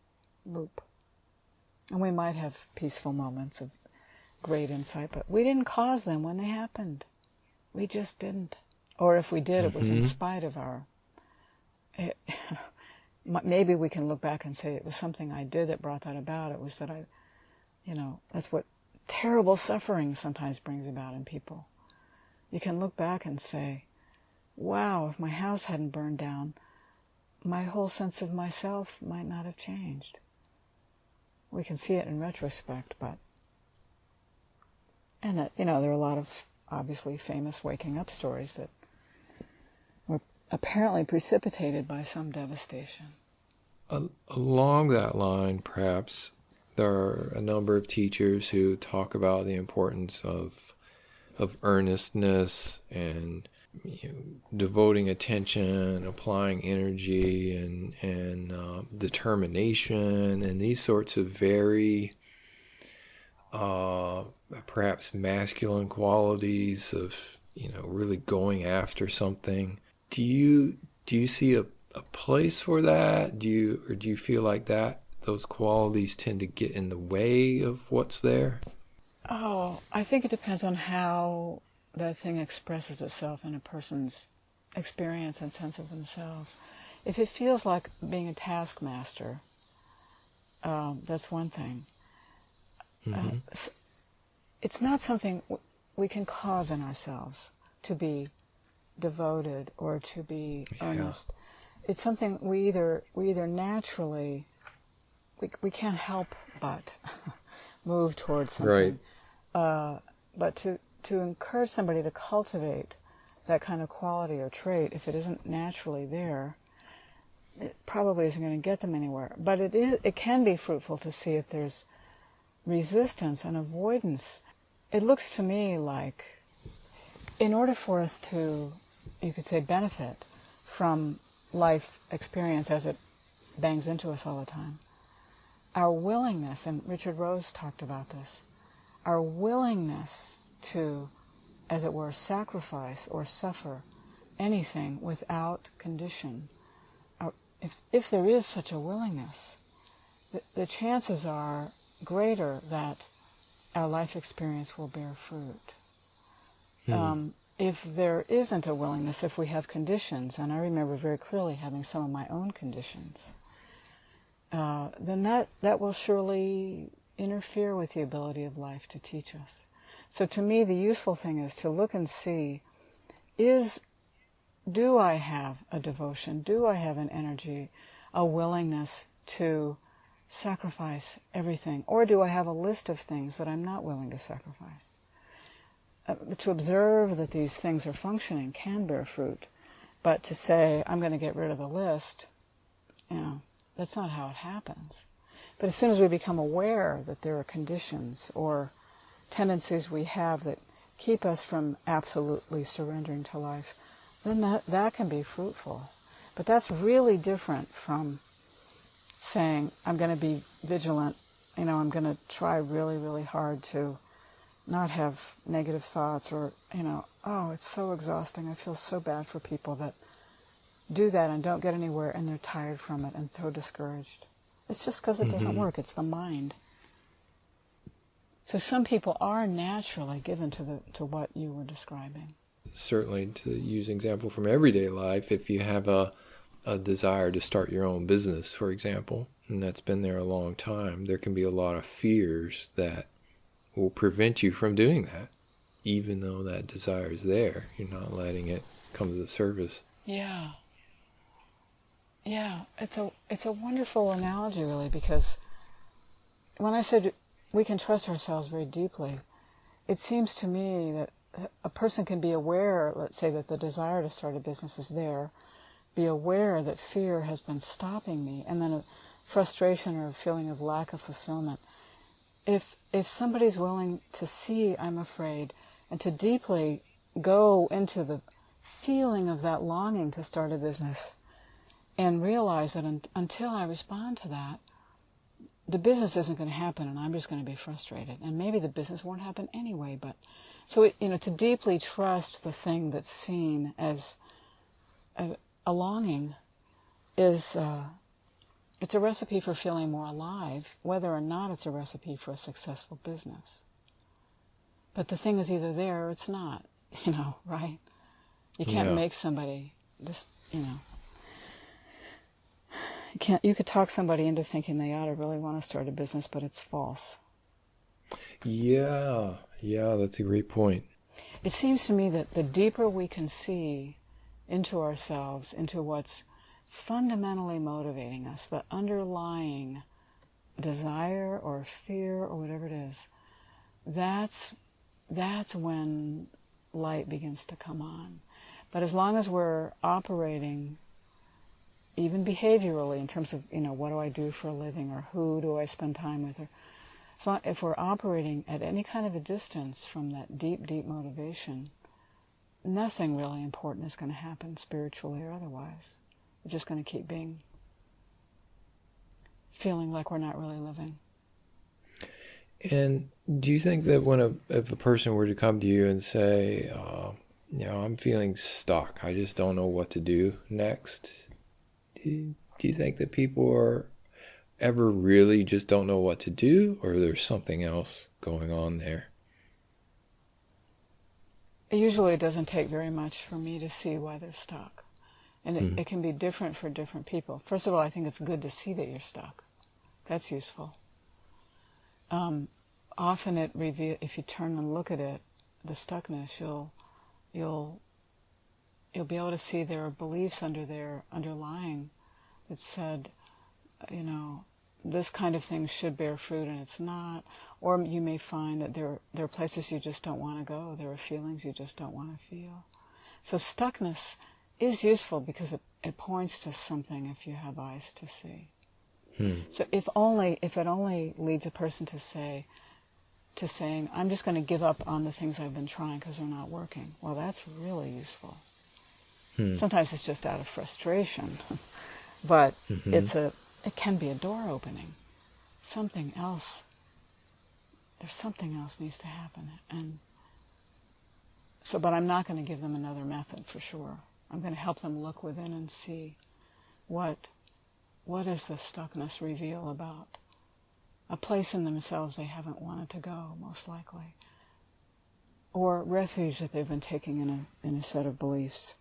loop. And we might have peaceful moments of great insight, but we didn't cause them when they happened. We just didn't. Or if we did, it was in spite of our... maybe we can look back and say it was something I did that brought that about. It was that that's what terrible suffering sometimes brings about in people. You can look back and say, wow, if my house hadn't burned down, my whole sense of myself might not have changed. We can see it in retrospect, and there are a lot of obviously famous waking up stories that were apparently precipitated by some devastation. Along that line, perhaps, there are a number of teachers who talk about the importance of earnestness and devoting attention, applying energy, and determination, and these sorts of very perhaps masculine qualities of really going after something. Do you see a place for that? Do you feel like that those qualities tend to get in the way of what's there? Oh, I think it depends on how that thing expresses itself in a person's experience and sense of themselves. If it feels like being a taskmaster, that's one thing. Mm-hmm. It's not something we can cause in ourselves to be devoted or to be earnest. It's something we either naturally, we can't help but move towards something. Right. But to encourage somebody to cultivate that kind of quality or trait, if it isn't naturally there, it probably isn't going to get them anywhere. But it can be fruitful to see if there's resistance and avoidance. It looks to me like in order for us to, you could say, benefit from life experience as it bangs into us all the time, our willingness, and Richard Rose talked about this, our willingness to, as it were, sacrifice or suffer anything without condition, if there is such a willingness, the chances are greater that our life experience will bear fruit. If there isn't a willingness, if we have conditions, and I remember very clearly having some of my own conditions, then that will surely interfere with the ability of life to teach us. So to me, the useful thing is to look and see, do I have a devotion? Do I have an energy, a willingness to sacrifice everything? Or do I have a list of things that I'm not willing to sacrifice? To observe that these things are functioning can bear fruit, but to say, I'm going to get rid of the list, that's not how it happens. But as soon as we become aware that there are conditions or tendencies we have that keep us from absolutely surrendering to life, then that can be fruitful. But that's really different from saying, I'm going to be vigilant, I'm going to try really, really hard to not have negative thoughts, or, it's so exhausting. I feel so bad for people that do that and don't get anywhere and they're tired from it and so discouraged. It's just because it doesn't work. It's the mind. So some people are naturally given to what you were describing. Certainly, to use an example from everyday life, if you have a desire to start your own business, for example, and that's been there a long time, there can be a lot of fears that will prevent you from doing that, even though that desire is there. You're not letting it come to the surface. Yeah. It's a wonderful analogy, really, because when I said we can trust ourselves very deeply, it seems to me that a person can be aware, let's say, that the desire to start a business is there, be aware that fear has been stopping me, and then a frustration or a feeling of lack of fulfillment. If somebody's willing to see I'm afraid and to deeply go into the feeling of that longing to start a business and realize that until I respond to that, the business isn't going to happen and I'm just going to be frustrated. And maybe the business won't happen anyway, but so to deeply trust the thing that's seen as a longing is it's a recipe for feeling more alive, whether or not it's a recipe for a successful business. But the thing is either there or it's not, right? You can't make somebody just, you could talk somebody into thinking they ought to really want to start a business, but it's false. Yeah, that's a great point. It seems to me that the deeper we can see into ourselves, into what's fundamentally motivating us, the underlying desire or fear or whatever it is, that's when light begins to come on. But as long as we're operating even behaviorally, in terms of, what do I do for a living, or who do I spend time with, or so if we're operating at any kind of a distance from that deep, deep motivation, nothing really important is going to happen, spiritually or otherwise. We're just going to keep feeling like we're not really living. And do you think that if a person were to come to you and say, I'm feeling stuck, I just don't know what to do next, do you think that people are ever really just don't know what to do, or there's something else going on there? Usually it doesn't take very much for me to see why they're stuck. And it can be different for different people. First of all, I think it's good to see that you're stuck. That's useful. Often it reveals, if you turn and look at it, the stuckness, you'll be able to see there are beliefs underlying that said, this kind of thing should bear fruit and it's not. Or you may find that there are places you just don't want to go. There are feelings you just don't want to feel. So stuckness is useful because it points to something if you have eyes to see. So if it only leads a person to saying, I'm just going to give up on the things I've been trying because they're not working, well, that's really useful. Sometimes it's just out of frustration, but it can be a door opening. There's something else needs to happen. And so, but I'm not going to give them another method for sure. I'm going to help them look within and see what does the stuckness reveal about a place in themselves they haven't wanted to go, most likely, or refuge that they've been taking in a set of beliefs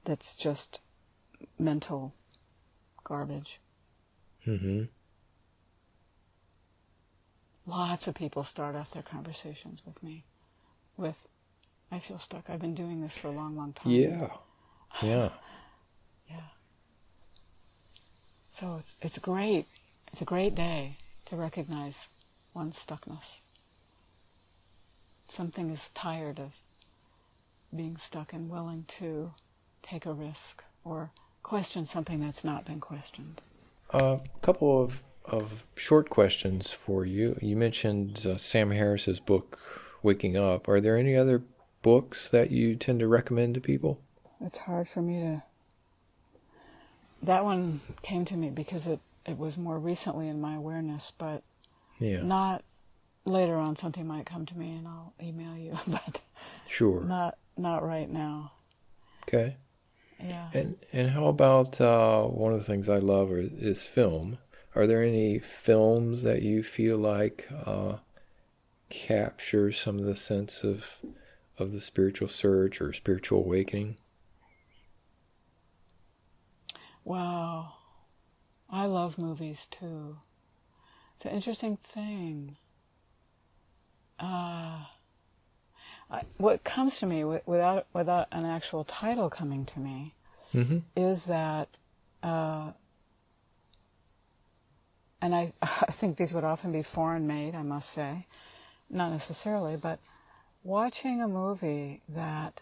that's just mental garbage. Lots of people start off their conversations with me with, I feel stuck. I've been doing this for a long, long time. Yeah. Yeah. So it's great. It's a great day to recognize one's stuckness. Something is tired of being stuck and willing to take a risk or question something that's not been questioned. A couple of short questions for you. You mentioned Sam Harris's book, Waking Up. Are there any other books that you tend to recommend to people? It's hard for me to... That one came to me because it was more recently in my awareness, but not later on. Something might come to me and I'll email you, but sure, not right now. Okay. Yeah. And how about one of the things I love is film. Are there any films that you feel like capture some of the sense of the spiritual search or spiritual awakening? Wow. I love movies too. It's an interesting thing. What comes to me without an actual title coming to me is that, and I think these would often be foreign made, I must say, not necessarily, but watching a movie that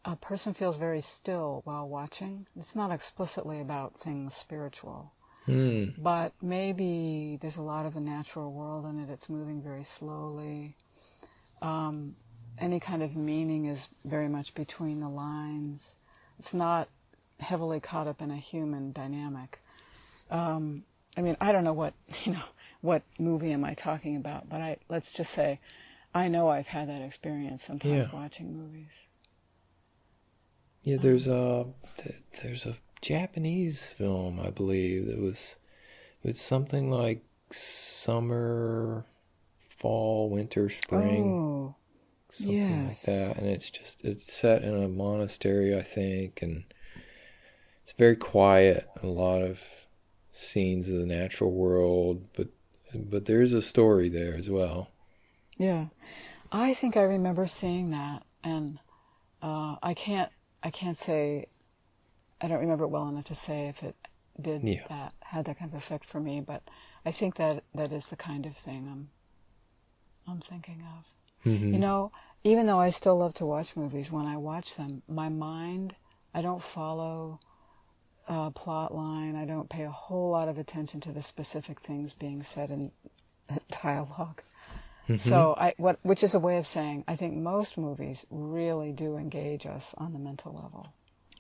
a person feels very still while watching. It's not explicitly about things spiritual, but maybe there's a lot of the natural world in it. It's moving very slowly. Any kind of meaning is very much between the lines. It's not heavily caught up in a human dynamic. I mean, I don't know what movie am I talking about, but let's just say I know I've had that experience sometimes watching movies. Yeah, there's a Japanese film, I believe, it's something like summer, fall, winter, spring, something like that, and it's set in a monastery, I think, and it's very quiet, a lot of scenes of the natural world, but there's a story there as well. Yeah, I think I remember seeing that, and I can't say, I don't remember it well enough to say if it did had that kind of effect for me, but I think that is the kind of thing I'm thinking of. You know, even though I still love to watch movies, when I watch them, my mind, I don't follow plot line. I don't pay a whole lot of attention to the specific things being said in dialogue. So which is a way of saying, I think most movies really do engage us on the mental level.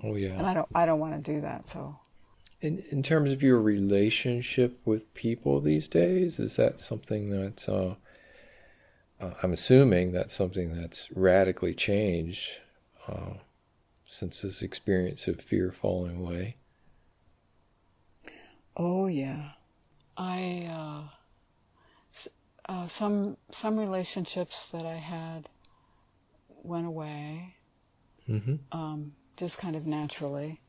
Oh yeah. And I don't want to do that. So, in terms of your relationship with people these days, is that something that's I'm assuming that's something that's radically changed since this experience of fear falling away? Oh yeah, some relationships that I had went away, just kind of naturally.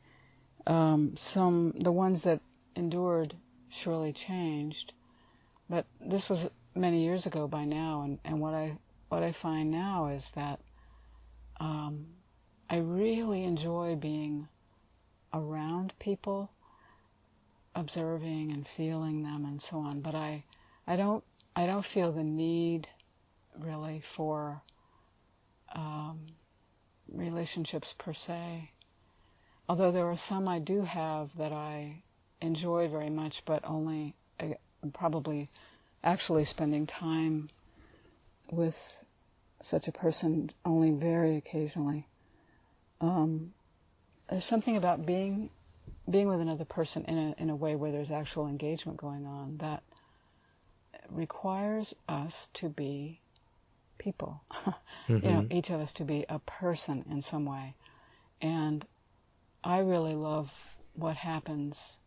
The ones that endured surely changed, but this was many years ago by now. And what I find now is that I really enjoy being around people, observing and feeling them and so on. But I don't feel the need really for relationships per se. Although there are some I do have that I enjoy very much, but only probably actually spending time with such a person only very occasionally. There's something about being with another person in a way where there's actual engagement going on that requires us to be people. Each of us to be a person in some way. And I really love what happens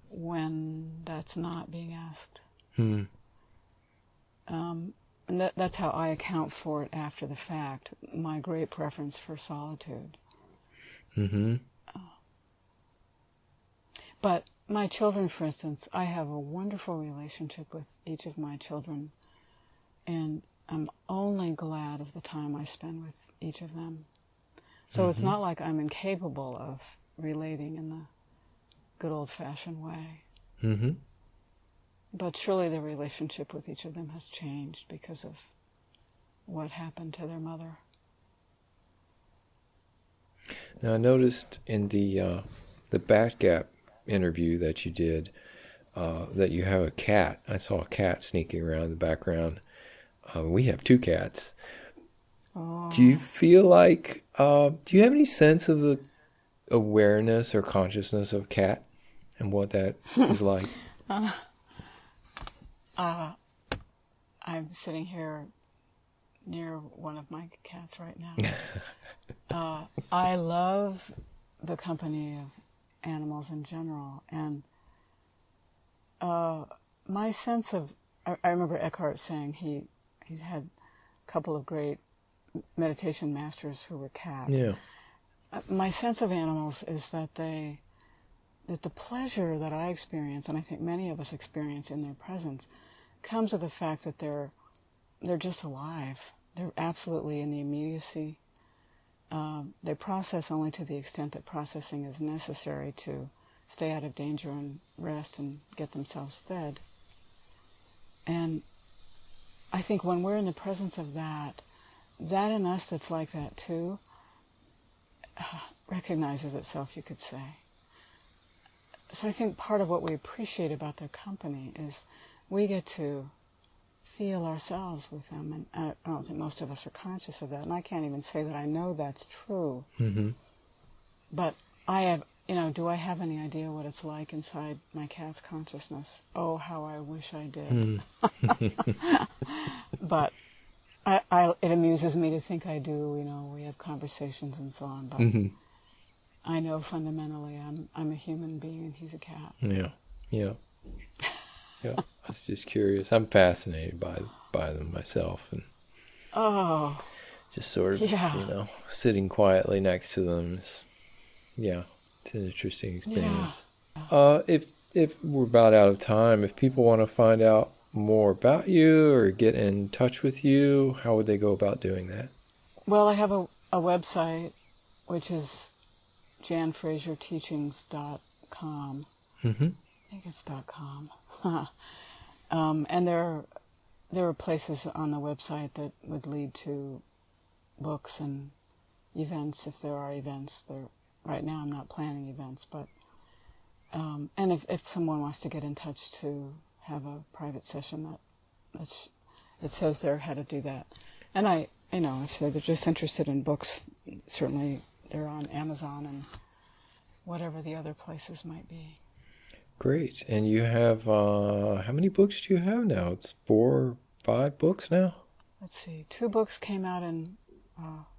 when that's not being asked. And that's how I account for it after the fact, my great preference for solitude. But my children, for instance, I have a wonderful relationship with each of my children, and I'm only glad of the time I spend with each of them. So it's not like I'm incapable of relating in the good old-fashioned way. But surely the relationship with each of them has changed because of what happened to their mother. Now I noticed in the Bat Gap interview that you did that you have a cat. I saw a cat sneaking around in the background. We have 2 cats. Oh. Do you feel like, do you have any sense of the awareness or consciousness of cat and what that is like? I'm sitting here near one of my cats right now. I love the company of animals in general, and my sense of, I remember Eckhart saying he's had a couple of great meditation masters who were cats. Yeah. My sense of animals is that the pleasure that I experience, and I think many of us experience in their presence, comes of the fact that they're just alive. They're absolutely in the immediacy. They process only to the extent that processing is necessary to stay out of danger and rest and get themselves fed. And I think when we're in the presence of that in us that's like that too, recognizes itself, you could say. So I think part of what we appreciate about their company is we get to feel ourselves with them, and I don't think most of us are conscious of that, and I can't even say that I know that's true. But I have, do I have any idea what it's like inside my cat's consciousness? Oh, how I wish I did. But it amuses me to think I do. We have conversations and so on, but I know fundamentally I'm a human being and he's a cat. Yeah. I was just curious. I'm fascinated by them myself, and just sort of sitting quietly next to them is, it's an interesting experience. If we're about out of time, if people want to find out more about you or get in touch with you, how would they go about doing that? Well, I have a website which is janfrazierteachings.com. I think it's .com. And there are places on the website that would lead to books and events, if there are events. right now I'm not planning events, but and if someone wants to get in touch to have a private session, it says there how to do that. And if they're just interested in books, certainly they're on Amazon and whatever the other places might be. Great. And you have, how many books do you have now? It's 4 or 5 books now? Let's see. 2 books came out in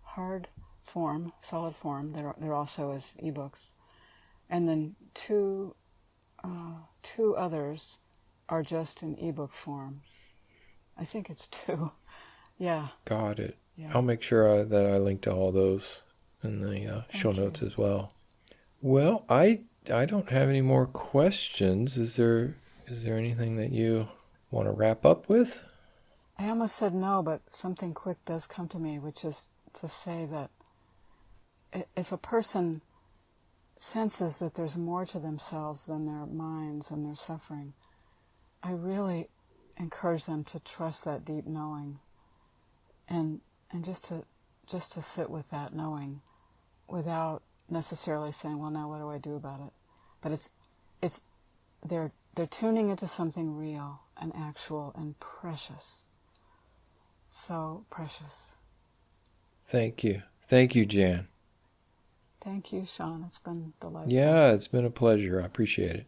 hard form, solid form. They're also as ebooks. And then two others are just in ebook form. I think it's 2. Yeah. Got it. Yeah. I'll make sure that I link to all those in the show notes as well. Well, I don't have any more questions. Is there anything that you want to wrap up with? I almost said no, but something quick does come to me, which is to say that if a person senses that there's more to themselves than their minds and their suffering, I really encourage them to trust that deep knowing, and just to sit with that knowing, without necessarily saying, well, now what do I do about it? But they're tuning into something real and actual and precious. So precious. Thank you. Thank you, Jan. Thank you, Sean. It's been delightful. Yeah, it's been a pleasure. I appreciate it.